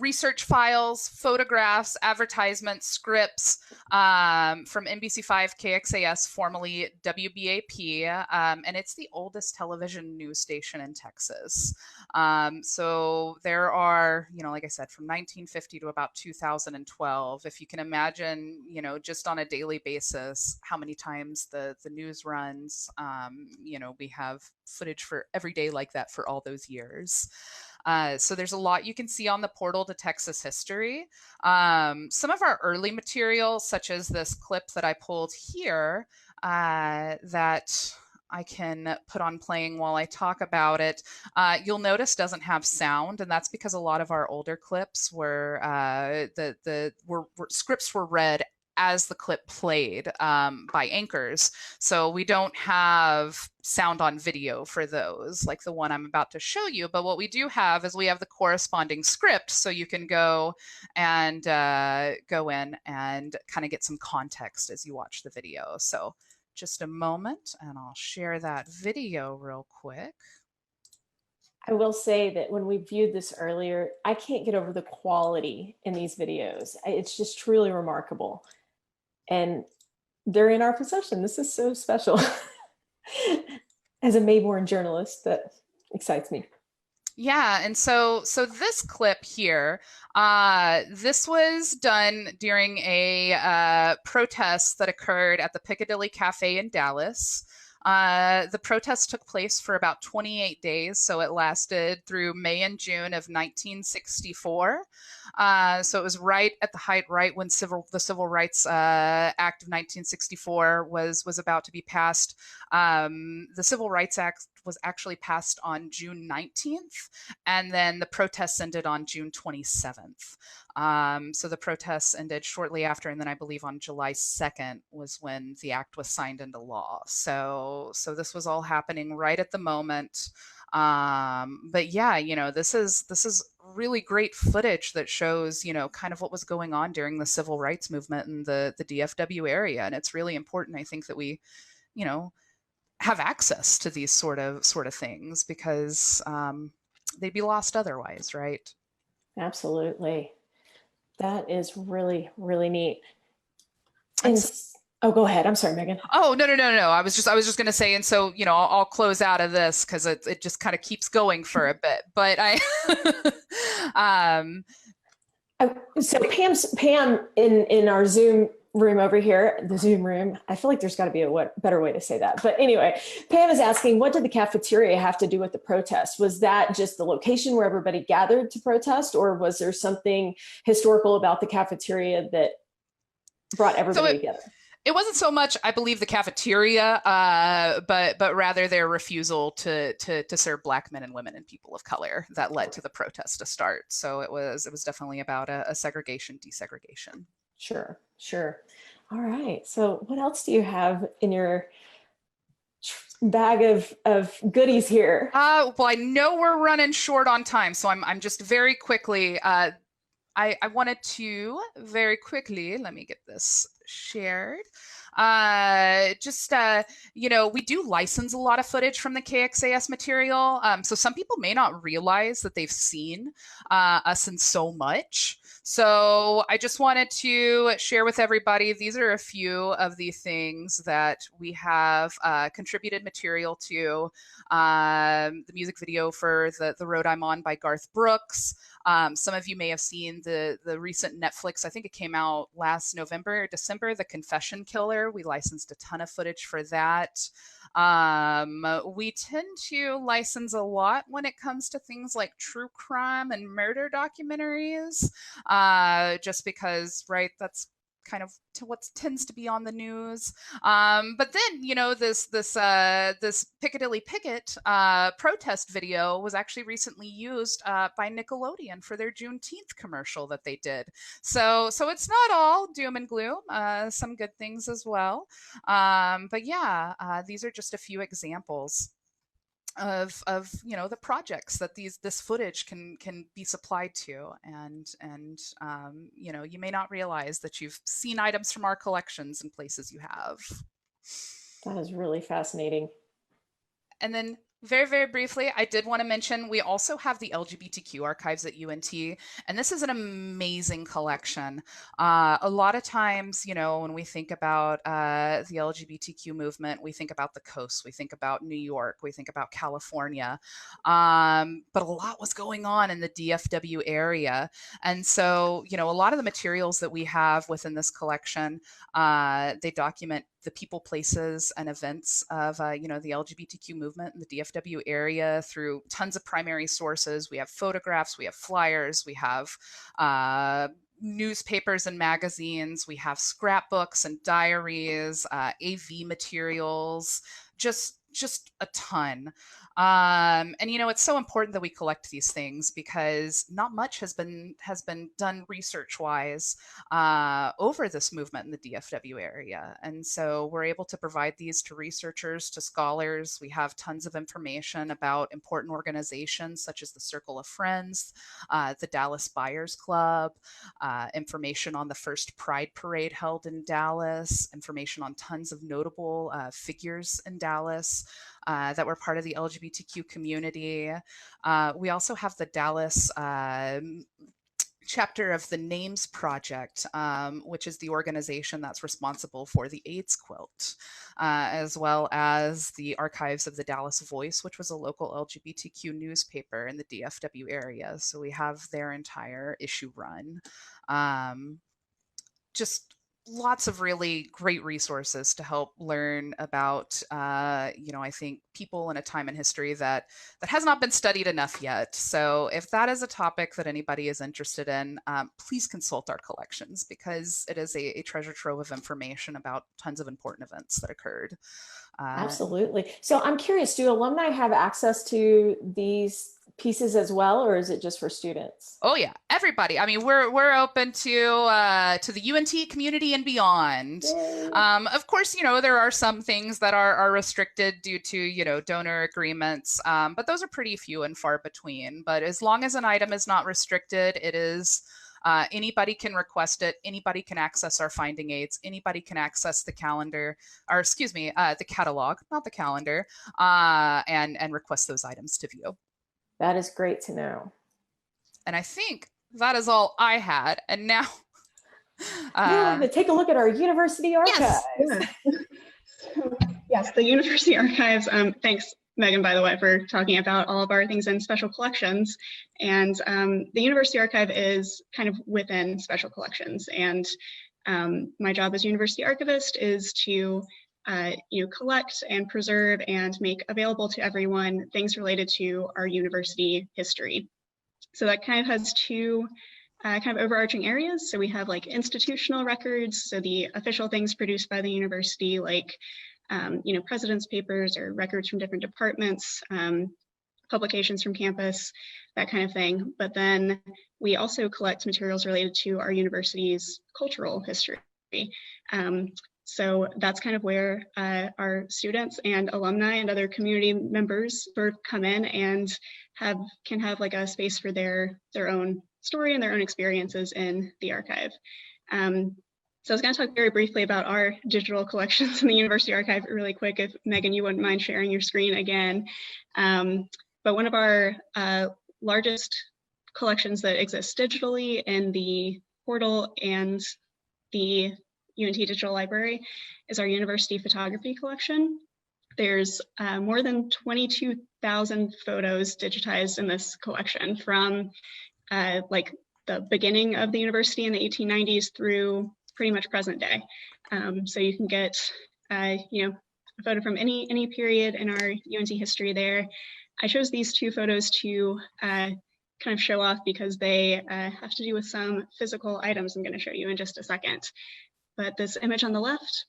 research files, photographs, advertisements, scripts from NBC5 Kxas, formerly WBAP, and it's the oldest television news station in Texas. So there are, like I said, from 1950 to about 2012. If you can imagine, just on a daily basis, how many times the news runs, we have footage for every day like that for all those years. So there's a lot you can see on the portal to Texas history. Some of our early material, such as this clip that I pulled here, that I can put on playing while I talk about it, you'll notice doesn't have sound, and that's because a lot of our older clips were scripts were read as the clip played by anchors. So we don't have sound on video for those, like the one I'm about to show you. But what we do have is we have the corresponding script, so you can go and go in and kind of get some context as you watch the video. So just a moment, and I'll share that video real quick. I will say that when we viewed this earlier, I can't get over the quality in these videos. It's just truly remarkable. And they're in our possession. This is so special. As a Mayborn journalist, that excites me. Yeah, and so this clip here, this was done during a protest that occurred at the Piccadilly Cafe in Dallas. The protest took place for about 28 days, so it lasted through May and June of 1964. So it was right at the height, right when the Civil Rights Act of 1964 was about to be passed. The Civil Rights Act was actually passed on June 19th, and then the protests ended on June 27th. So the protests ended shortly after, and then I believe on July 2nd was when the act was signed into law. So this was all happening right at the moment. But yeah, this is really great footage that shows, kind of what was going on during the civil rights movement in the DFW area. And it's really important, I think, that we, have access to these sort of things, because they'd be lost otherwise, right? Absolutely. That is really, really neat. Oh, go ahead. I'm sorry, Megan. Oh, no. I was just going to say, and so, I'll close out of this because it just kind of keeps going for a bit. But so Pam in our Zoom room over here, the Zoom room, I feel like there's got to be a better way to say that. But anyway, Pam is asking, what did the cafeteria have to do with the protest? Was that just the location where everybody gathered to protest, or was there something historical about the cafeteria that brought everybody together? It wasn't so much, I believe, the cafeteria, but rather their refusal to serve Black men and women and people of color that led to the protest to start. So it was definitely about a segregation, desegregation. Sure. All right. So what else do you have in your bag of goodies here? Well, I know we're running short on time, so I'm just very quickly. I wanted to very quickly, let me get this shared. You know, we do license a lot of footage from the Kxas material. So some people may not realize that they've seen us in so much. So I just wanted to share with everybody, these are a few of the things that we have contributed material to. The music video for the Road I'm On by Garth Brooks. Some of you may have seen the recent Netflix, I think it came out last November or December, The Confession Killer. We licensed a ton of footage for that. We tend to license a lot when it comes to things like true crime and murder documentaries, just because, right, that's kind of to what tends to be on the news. But then, you know, this Piccadilly Picket protest video was actually recently used by Nickelodeon for their Juneteenth commercial that they did. So it's not all doom and gloom. Some good things as well. But yeah, these are just a few examples of you know, the projects that this footage can be supplied to, and you know, you may not realize that you've seen items from our collections in places you have. That is really fascinating. And then very, very briefly, I did want to mention we also have the LGBTQ archives at UNT, and this is an amazing collection. A lot of times, you know, when we think about the LGBTQ movement, we think about the coast, we think about New York, we think about California, but a lot was going on in the DFW area. And so, you know, a lot of the materials that we have within this collection, they document the people, places, and events of, you know, the LGBTQ movement in the DFW area through tons of primary sources. We have photographs, we have flyers, we have newspapers and magazines, we have scrapbooks and diaries, AV materials, just a ton. And you know, it's so important that we collect these things because not much has been done research-wise over this movement in the DFW area. And so we're able to provide these to researchers, to scholars. We have tons of information about important organizations such as the Circle of Friends, the Dallas Buyers Club, information on the first Pride Parade held in Dallas, information on tons of notable figures in Dallas that were part of the LGBTQ community. We also have the Dallas chapter of the Names Project, which is the organization that's responsible for the AIDS quilt, as well as the archives of the Dallas Voice, which was a local LGBTQ newspaper in the DFW area. So we have their entire issue run. Just lots of really great resources to help learn about, you know, I think people in a time in history that has not been studied enough yet. So if that is a topic that anybody is interested in, please consult our collections because it is a treasure trove of information about tons of important events that occurred. Absolutely. So I'm curious, do alumni have access to these pieces as well, or is it just for students? Oh yeah, everybody. I mean, we're open to the UNT community and beyond. Of course, you know, there are some things that are restricted due to, you know, donor agreements, but those are pretty few and far between. But as long as an item is not restricted, it is. Anybody can request it. Anybody can access our finding aids. Anybody can access the calendar, or excuse me, the catalog, not the calendar, and request those items to view. That is great to know. And I think that is all I had. And now, now to take a look at our university archives. Yes, yes, the university archives. Thanks, Megan, by the way, for talking about all of our things in special collections. And the university archive is kind of within special collections. And my job as university archivist is to you know, collect and preserve and make available to everyone things related to our university history. So that kind of has two kind of overarching areas. So we have like institutional records, so the official things produced by the university, like you know, president's papers or records from different departments, publications from campus, that kind of thing. But then we also collect materials related to our university's cultural history. So that's kind of where our students and alumni and other community members sort of come in and can have like a space for their own story and their own experiences in the archive. So I was going to talk very briefly about our digital collections in the University Archive really quick, if Megan, you wouldn't mind sharing your screen again. But one of our largest collections that exists digitally in the portal and the UNT Digital Library is our University Photography Collection. There's more than 22,000 photos digitized in this collection from like the beginning of the university in the 1890s through pretty much present day. So you can get you know, a photo from any period in our UNT history there. I chose these two photos to kind of show off because they have to do with some physical items I'm going to show you in just a second. But this image on the left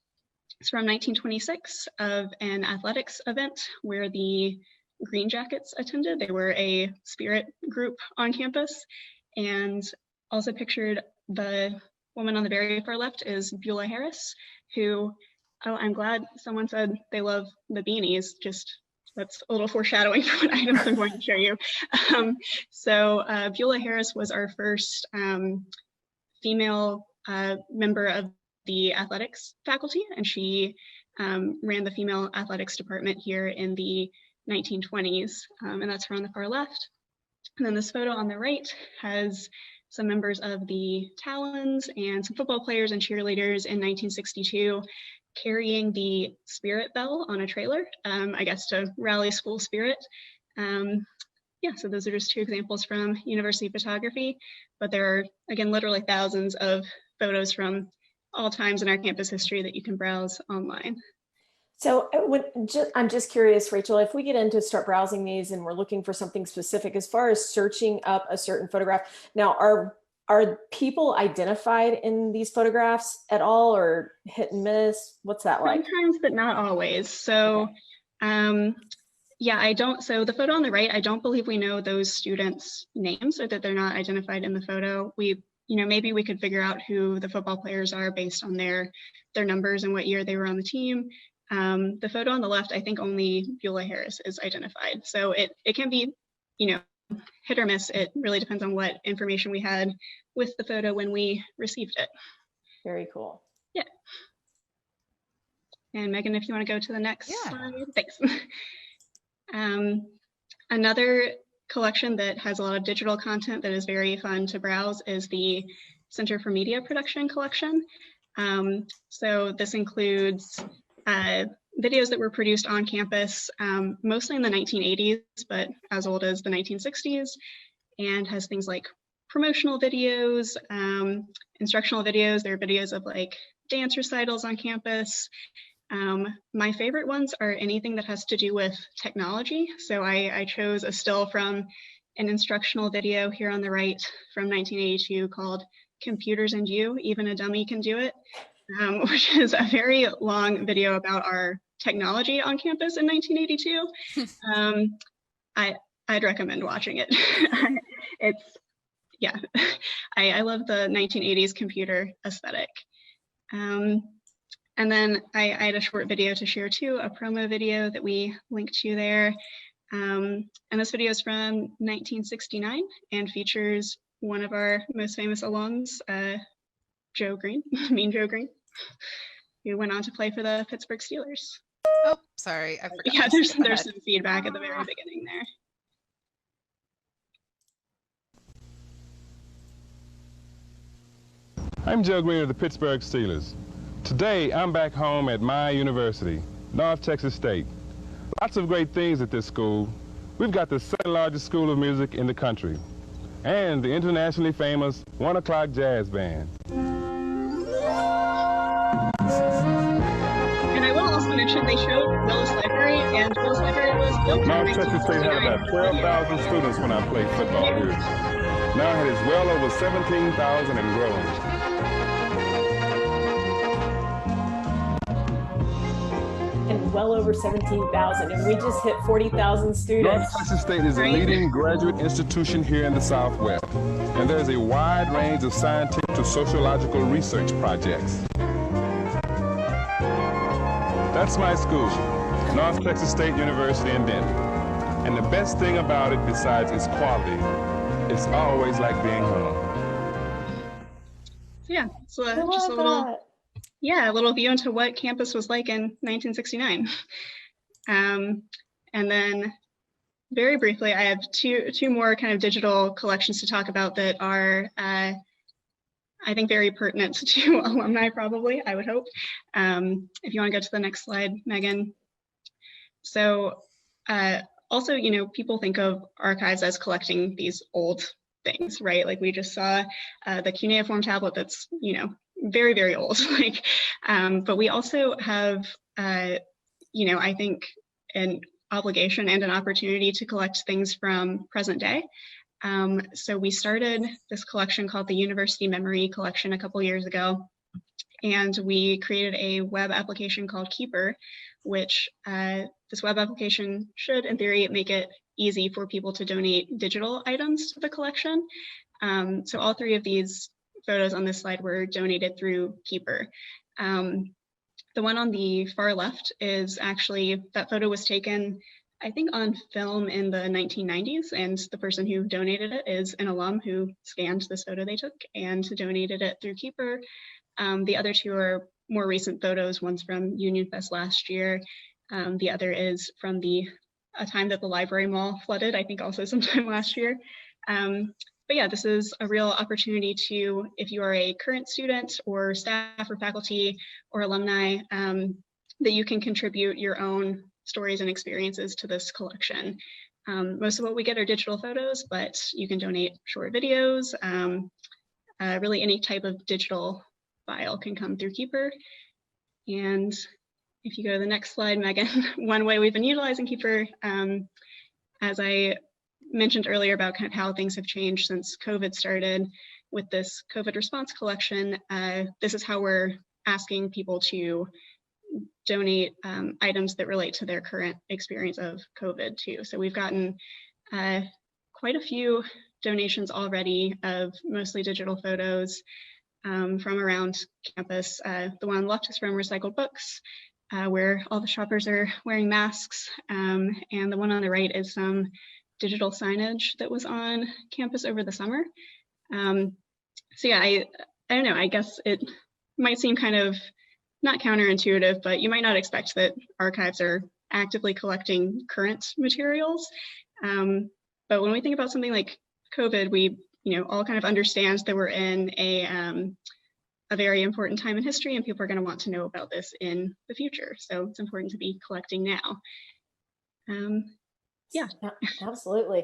is from 1926 of an athletics event where the Green Jackets attended. They were a spirit group on campus, and also pictured the woman on the very far left is Beulah Harris, who, oh, I'm glad someone said they love the beanies. Just that's a little foreshadowing for what items I'm going to show you. So Beulah Harris was our first female member of the athletics faculty, and she ran the female athletics department here in the 1920s, and that's her on the far left. And then this photo on the right has some members of the Talons and some football players and cheerleaders in 1962 carrying the spirit bell on a trailer, I guess to rally school spirit. Yeah, so those are just two examples from university photography, but there are, again, literally thousands of photos from all times in our campus history that you can browse online. So I'm just curious, Rachel, if we get into start browsing these and we're looking for something specific, as far as searching up a certain photograph, now are people identified in these photographs at all, or hit and miss? What's that like? Sometimes, but not always. So yeah, I don't, so the photo on the right, I don't believe we know those students' names, or that they're not identified in the photo. We, you know, maybe we could figure out who the football players are based on their numbers and what year they were on the team. The photo on the left, I think only Beulah Harris is identified. So it can be, you know, hit or miss. It really depends on what information we had with the photo when we received it. Very cool. Yeah. And Megan, if you want to go to the next slide. Thanks. Another collection that has a lot of digital content that is very fun to browse is the Center for Media Production collection. So this includes videos that were produced on campus, mostly in the 1980s, but as old as the 1960s, and has things like promotional videos, instructional videos. There are videos of like dance recitals on campus. My favorite ones are anything that has to do with technology. So I chose a still from an instructional video here on the right from 1982 called Computers and You, Even a Dummy Can Do It. Which is a very long video about our technology on campus in 1982. I'd recommend watching it. It's, yeah, I love the 1980s computer aesthetic. And then I had a short video to share too, a promo video that we linked to there. And this video is from 1969 and features one of our most famous alums, Joe Green, Mean Joe Green, who went on to play for the Pittsburgh Steelers. Oh, sorry, I forgot. Yeah, there's some feedback at the very beginning there. I'm Joe Green of the Pittsburgh Steelers. Today, I'm back home at my university, North Texas State. Lots of great things at this school. We've got the second largest school of music in the country, and the internationally famous 1 O'Clock Jazz Band. And I will also mention they showed Willis Library, and Willis Library was built in North Texas State had about 12,000 students when I played football here. Now it is well over 17,000 and growing. And well over 17,000, and we just hit 40,000 students. North Texas State is a leading graduate institution here in the Southwest, and there's a wide range of scientific to sociological research projects. That's my school, North Texas State University in Denton. And the best thing about it, besides its quality, it's always like being home. So yeah, so just a little yeah, a little view into what campus was like in 1969. And then very briefly, I have two more kind of digital collections to talk about that are, I think, very pertinent to alumni, probably, I would hope. If you want to go to the next slide, Megan. So also, you know, people think of archives as collecting these old things, right? Like we just saw the Cuneiform tablet that's, you know, very, very old. Like, but we also have, you know, I think an obligation and an opportunity to collect things from present day. So we started this collection called the University Memory Collection a couple years ago, and we created a web application called Keeper, which this web application should, in theory, make it easy for people to donate digital items to the collection. So all three of these photos on this slide were donated through Keeper. The one on the far left is actually, that photo was taken, I think, on film in the 1990s, and the person who donated it is an alum who scanned this photo they took and donated it through Keeper. The other two are more recent photos. One's from Union Fest last year. The other is from a time that the library mall flooded, I think also sometime last year. But yeah, this is a real opportunity to, if you are a current student or staff or faculty or alumni, that you can contribute your own stories and experiences to this collection. Most of what we get are digital photos, but you can donate short videos. Really any type of digital file can come through Keeper. And if you go to the next slide, Megan, one way we've been utilizing Keeper, as I mentioned earlier about kind of how things have changed since COVID started with this COVID response collection, this is how we're asking people to donate items that relate to their current experience of COVID too. So we've gotten quite a few donations already of mostly digital photos from around campus. The one on the left is from Recycled Books, where all the shoppers are wearing masks. And the one on the right is some digital signage that was on campus over the summer. So yeah, I don't know, I guess it might seem kind of not counterintuitive, but you might not expect that archives are actively collecting current materials. But when we think about something like COVID, we, you know, all kind of understand that we're in a very important time in history, and people are going to want to know about this in the future. So it's important to be collecting now. Yeah, absolutely.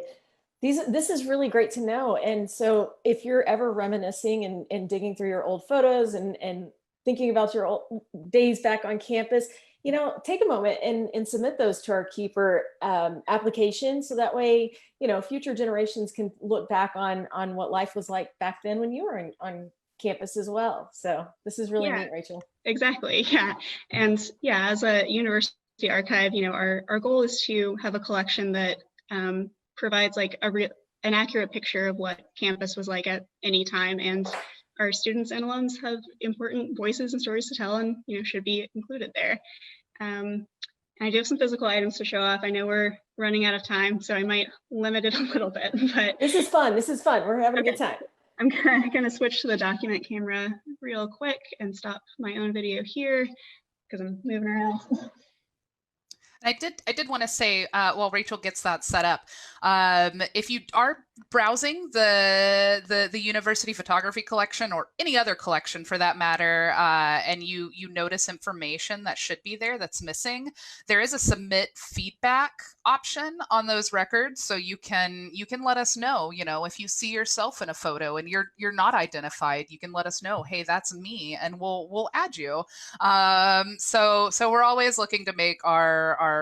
This is really great to know. And so if you're ever reminiscing and digging through your old photos and thinking about your old days back on campus, you know, take a moment and submit those to our Keeper application. So that way, you know, future generations can look back on what life was like back then when you were on campus as well. So this is really neat, Rachel. Exactly. Yeah. And yeah, as a university archive, you know, our goal is to have a collection that provides like an accurate picture of what campus was like at any time, and our students and alums have important voices and stories to tell, and, you know, should be included there. And I do have some physical items to show off. I know we're running out of time, so I might limit it a little bit, but this is fun. We're having a good time. I'm gonna switch to the document camera real quick and stop my own video here because I'm moving around. I did want to say, while Rachel gets that set up, if you are browsing the university photography collection, or any other collection for that matter, and you notice information that should be there that's missing, there is a submit feedback option on those records, so you can let us know. You know, if you see yourself in a photo and you're not identified, you can let us know, hey, that's me, and we'll add you. So we're always looking to make our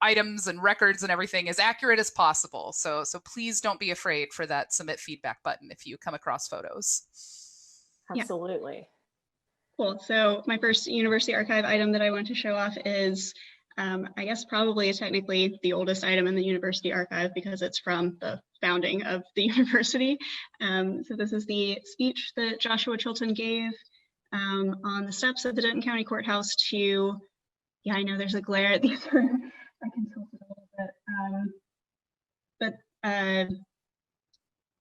items and records and everything as accurate as possible. So please don't be afraid for that submit feedback button if you come across photos. Absolutely. Yeah. Cool. So my first university archive item that I want to show off is, I guess, probably technically the oldest item in the university archive because it's from the founding of the university. So this is the speech that Joshua Chilton gave on the steps of the Denton County Courthouse to, yeah, I know there's a glare. These are, I can tilt it a little bit.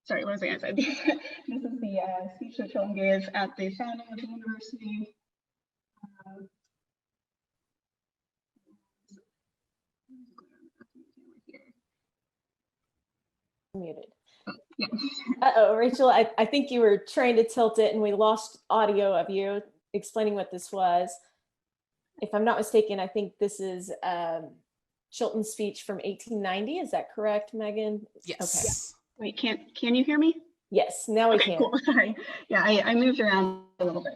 Sorry, what was I going to say? This is the speech that Chilton gave at the founding of the university. Muted. Yeah. Uh-oh, Rachel, I think you were trying to tilt it and we lost audio of you explaining what this was. If I'm not mistaken, I think this is Chilton's speech from 1890. Is that correct, Megan? Yes. Okay. Wait, can you hear me? Yes, now we Okay, can. cool. Sorry. Yeah, I moved around a little bit.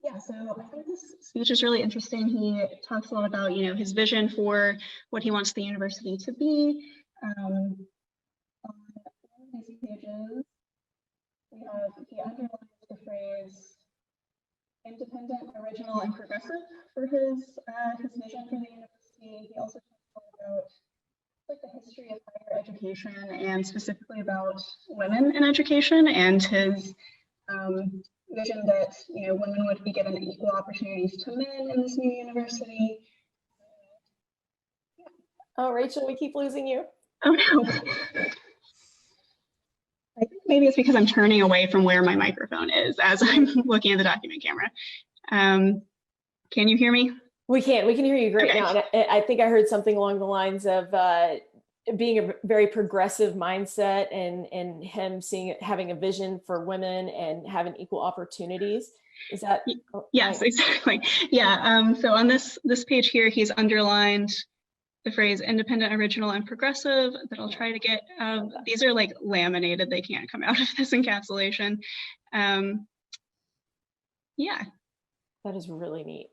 Yeah, so I think this speech is really interesting. He talks a lot about, his vision for what he wants the university to be. On one of these pages, he underlines the phrase independent, original, and progressive for his vision for the university. He also talks about the history of higher education and specifically about women in education and his vision that women would be given equal opportunities to men in this new university. Oh, Rachel, we keep losing you. Oh no. I think maybe it's because I'm turning away from where my microphone is as I'm looking at the document camera. Can you hear me? We can hear you great Okay. now. And I think I heard something along the lines of being a very progressive mindset and him having a vision for women and having equal opportunities. Is that? Yes, right? Exactly. Yeah. So on this page here, he's underlined the phrase independent, original, and progressive that I'll try to get. These are like laminated. They can't come out of this encapsulation. Yeah. That is really neat.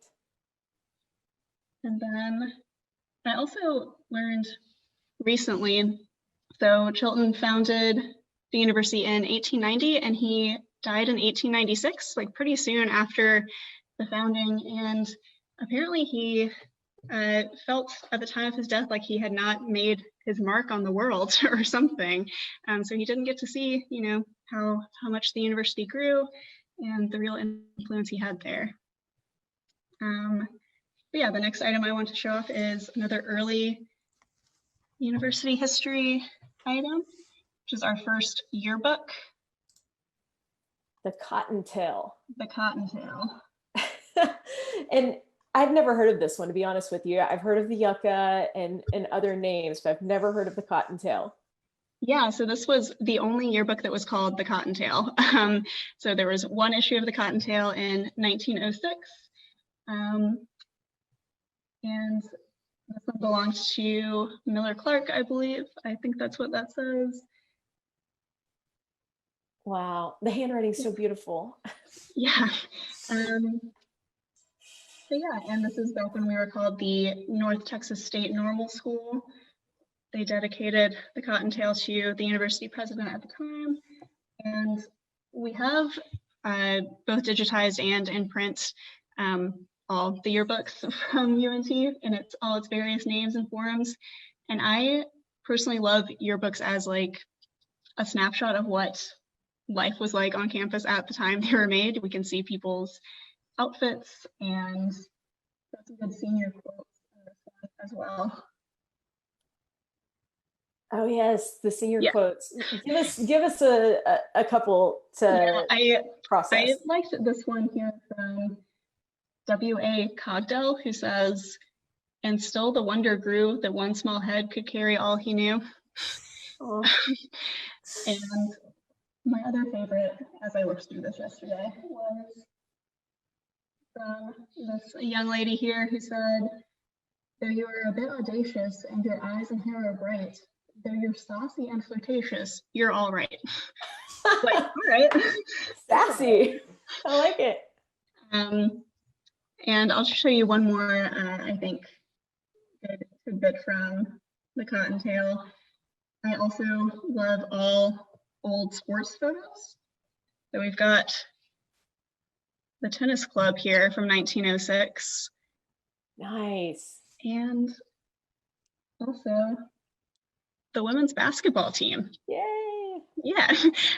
And then I also learned recently, so Chilton founded the university in 1890 and he died in 1896, like pretty soon after the founding. And apparently he felt at the time of his death like he had not made his mark on the world or something. So he didn't get to see, how much the university grew and the real influence he had there. But yeah, the next item I want to show off is another early university history item, which is our first yearbook. The cottontail. The cottontail. And I've never heard of this one, to be honest with you. I've heard of the yucca and other names, but I've never heard of the cottontail. Yeah, so this was the only yearbook that was called the Cottontail. So there was one issue of the Cottontail in 1906. And this one belongs to Miller Clark, I believe. I think that's what that says. Wow, the handwriting's so beautiful. Yeah. So yeah, and this is back when we were called the North Texas State Normal School. They dedicated the Cottontail to the university president at the time. And we have both digitized and in print all the yearbooks from UNT and all its various names and forms. And I personally love yearbooks as like a snapshot of what life was like on campus at the time they were made. We can see people's outfits and some good senior quotes in this one as well. Oh yes, the senior quotes. Give us a couple to process. I liked this one here from W.A. Cogdell, who says, "And still the wonder grew that one small head could carry all he knew." Oh. And my other favorite, as I looked through this yesterday, was from this young lady here who said, "Though you are a bit audacious and your eyes and hair are bright, though you're saucy and flirtatious, you're all right." Like, all right. Sassy. I like it. And I'll just show you one more, I think, good tidbit from the Cottontail. I also love all old sports photos. So we've got the tennis club here from 1906. Nice. And also the women's basketball team. Yay. Yeah.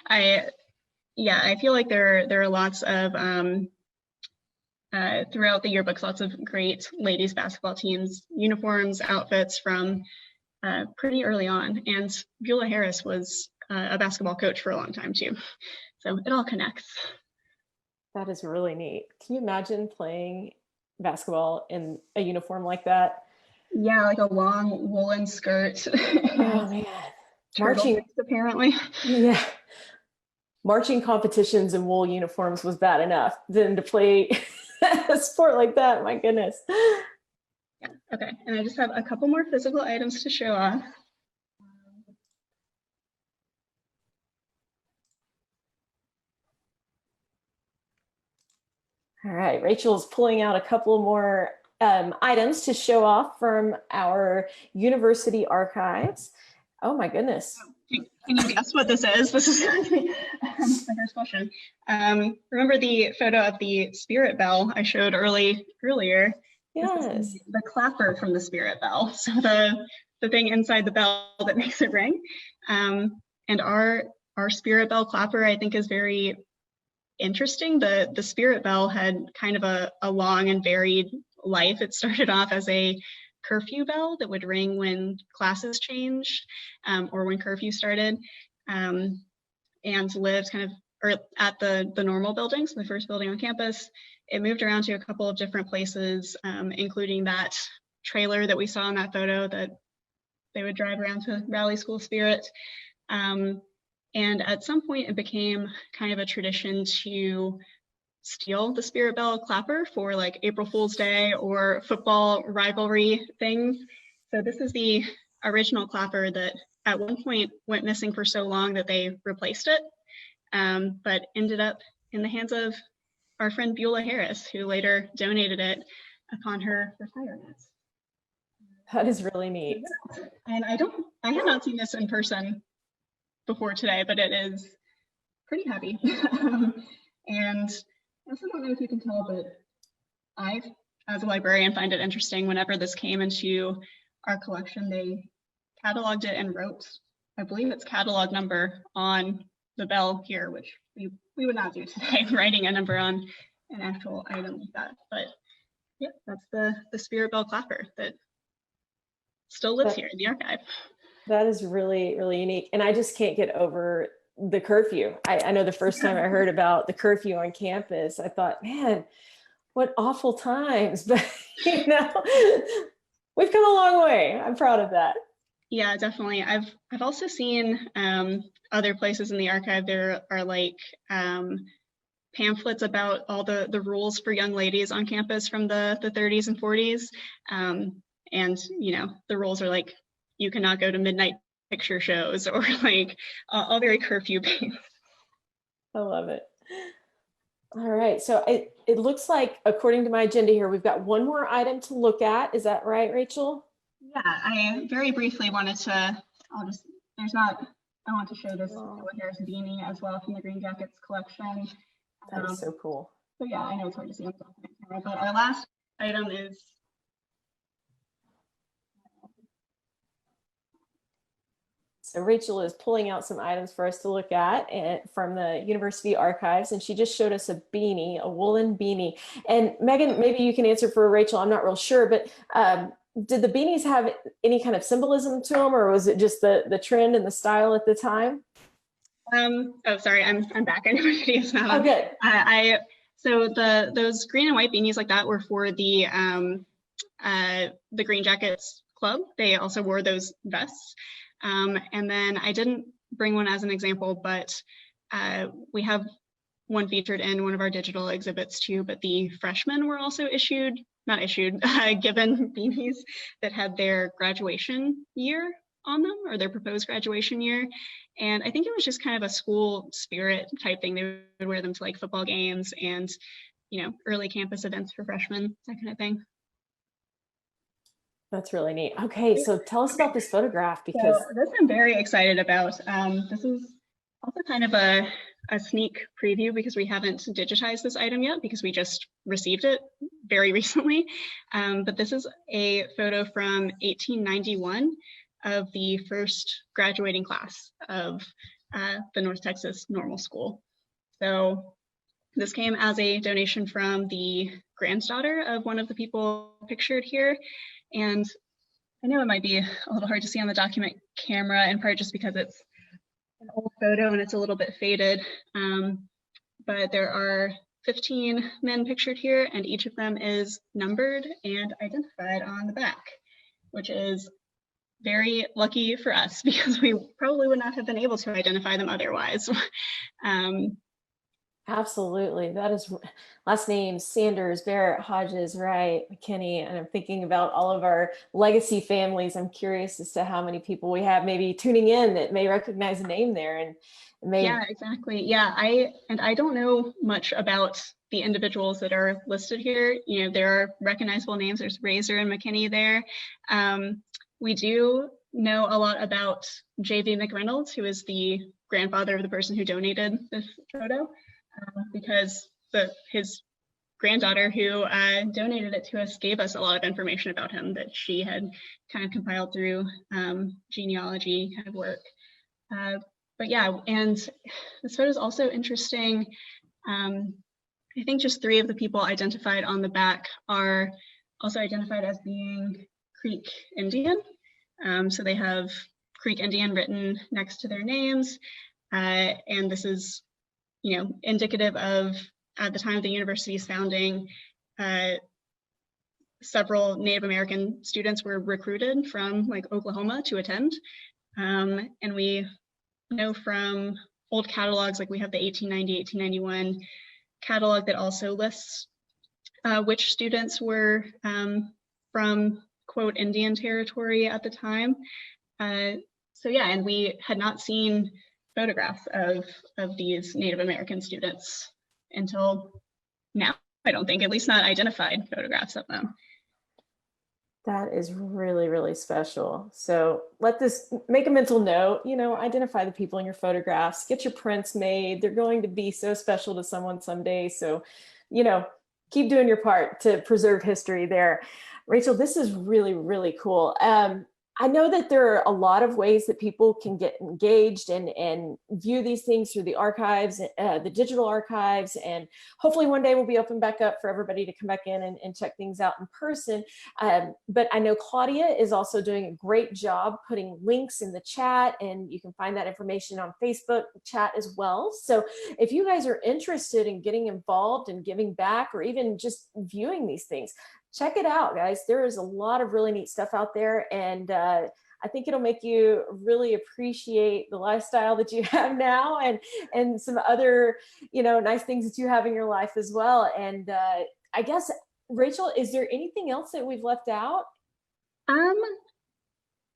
I feel like there are lots of throughout the yearbooks, lots of great ladies basketball teams, uniforms, outfits from pretty early on. And Beulah Harris was a basketball coach for a long time too. So it all connects. That is really neat. Can you imagine playing basketball in a uniform like that? Yeah, like a long woolen skirt. Oh man. Marching, Turtlenecks, apparently. yeah. Marching competitions in wool uniforms was bad enough. Then to play a sport like that, my goodness. Yeah, okay. And I just have a couple more physical items to show off. All right, Rachel's pulling out a couple more items to show off from our university archives. Oh my goodness. Can you guess what this is? This is my first question. Remember the photo of the spirit bell I showed earlier? Yes. This is the clapper from the spirit bell. So the thing inside the bell that makes it ring. And our spirit bell clapper, I think, is very interesting. The spirit bell had kind of a long and varied life. It started off as a curfew bell that would ring when classes changed or when curfew started, and lived kind of at the normal buildings, the first building on campus. It moved around to a couple of different places, including that trailer that we saw in that photo that they would drive around to rally school spirit. And at some point it became kind of a tradition to steal the spirit bell clapper for like April Fool's Day or football rivalry things. So this is the original clapper that at one point went missing for so long that they replaced it, but ended up in the hands of our friend Beulah Harris, who later donated it upon her retirement. That is really neat. And I have not seen this in person before today, but it is pretty heavy. And I also don't know if you can tell, but I, as a librarian, find it interesting whenever this came into our collection, they cataloged it and wrote, I believe it's catalog number on the bell here, which we would not do today, writing a number on an actual item like that. But yeah, that's the spirit bell clapper that still lives here in the archive. That is really, really unique. And I just can't get over the curfew. I know the first time I heard about the curfew on campus, I thought, man, what awful times. But you know, we've come a long way. I'm proud of that. Yeah, definitely. I've also seen other places in the archive. There are like pamphlets about all the rules for young ladies on campus from the 30s and 40s. And you know, the rules are like, you cannot go to midnight picture shows, or like all very curfew based. I love it. All right, so it looks like, according to my agenda here, we've got one more item to look at. Is that right, Rachel? Yeah, I very briefly wanted to, I want to show this Beulah Harris beanie as well from the Green Jackets collection. That is so cool. So yeah, I know it's hard to see on the camera, but our last item is So Rachel is pulling out some items for us to look at from the university archives, and she just showed us a beanie, a woolen beanie. And Megan, maybe you can answer for Rachel, I'm not real sure, but did the beanies have any kind of symbolism to them, or was it just the trend and the style at the time? Oh, sorry, I'm back. I know my video's not on. Okay. So those green and white beanies like that were for the Green Jackets Club. They also wore those vests. And then I didn't bring one as an example, but we have one featured in one of our digital exhibits too, but the freshmen were also given beanies that had their graduation year on them, or their proposed graduation year. And I think it was just kind of a school spirit type thing. They would wear them to like football games and, you know, early campus events for freshmen, that kind of thing. That's really neat. Okay, so tell us about this photograph, because this I'm very excited about. This is also kind of a sneak preview because we haven't digitized this item yet because we just received it very recently. But this is a photo from 1891 of the first graduating class of the North Texas Normal School. So this came as a donation from the granddaughter of one of the people pictured here. And I know it might be a little hard to see on the document camera, in part just because it's an old photo and it's a little bit faded. But there are 15 men pictured here, and each of them is numbered and identified on the back, which is very lucky for us because we probably would not have been able to identify them otherwise. Absolutely. That is last names: Sanders, Barrett, Hodges, Wright, McKinney. And I'm thinking about all of our legacy families. I'm curious as to how many people we have maybe tuning in that may recognize a name there and may. Yeah, exactly. Yeah, I don't know much about the individuals that are listed here. You know, there are recognizable names. There's Razor and McKinney there. We do know a lot about J.V. McReynolds, who is the grandfather of the person who donated this photo. Because his granddaughter who donated it to us gave us a lot of information about him that she had kind of compiled through genealogy kind of work. But yeah, and this photo is also interesting. I think just 3 of the people identified on the back are also identified as being Creek Indian. So they have Creek Indian written next to their names. And this is, you know, indicative of, at the time of the university's founding, several Native American students were recruited from like Oklahoma to attend. And we know from old catalogs, like we have the 1890, 1891 catalog that also lists which students were from, quote, Indian territory at the time. So yeah, and we had not seen photographs of these Native American students until now. I don't think, at least not identified photographs of them. That is really, really special. So make a mental note, you know, identify the people in your photographs, get your prints made. They're going to be so special to someone someday. So, you know, keep doing your part to preserve history there. Rachel, this is really, really cool. I know that there are a lot of ways that people can get engaged and view these things through the archives, the digital archives, and hopefully one day we'll be open back up for everybody to come back in and check things out in person. But I know Claudia is also doing a great job putting links in the chat, and you can find that information on Facebook chat as well. So if you guys are interested in getting involved and giving back, or even just viewing these things, check it out, guys. There is a lot of really neat stuff out there, and I think it'll make you really appreciate the lifestyle that you have now, and some other, you know, nice things that you have in your life as well. And I guess, Rachel, is there anything else that we've left out? I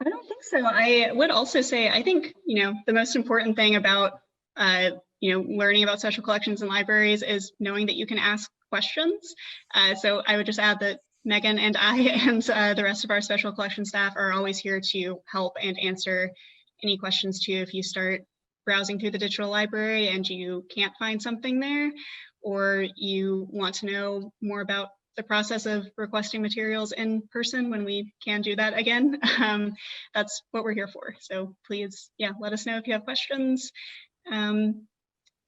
don't think so. I would also say, I think, you know, the most important thing about you know, learning about special collections and libraries is knowing that you can ask questions. So I would just add that Megan and I and the rest of our special collection staff are always here to help and answer any questions too. If you start browsing through the digital library and you can't find something there, or you want to know more about the process of requesting materials in person when we can do that again, that's what we're here for. So please, yeah, let us know if you have questions.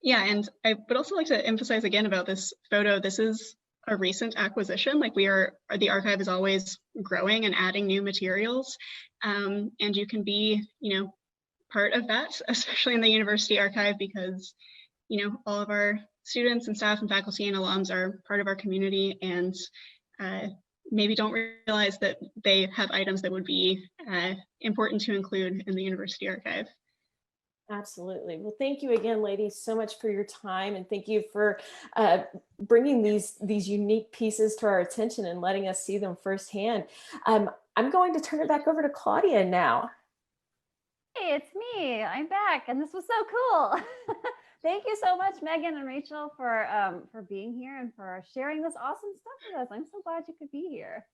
Yeah, and I would also like to emphasize again about this photo. This is a recent acquisition. Like the archive is always growing and adding new materials, and you can be, you know, part of that, especially in the university archive, because, you know, all of our students and staff and faculty and alums are part of our community, and maybe don't realize that they have items that would be important to include in the university archive. Absolutely. Well, thank you again, ladies, so much for your time, and thank you for bringing these unique pieces to our attention and letting us see them firsthand. I'm going to turn it back over to Claudia now. Hey, it's me. I'm back, and this was so cool. Thank you so much, Megan and Rachel, for being here and for sharing this awesome stuff with us. I'm so glad you could be here.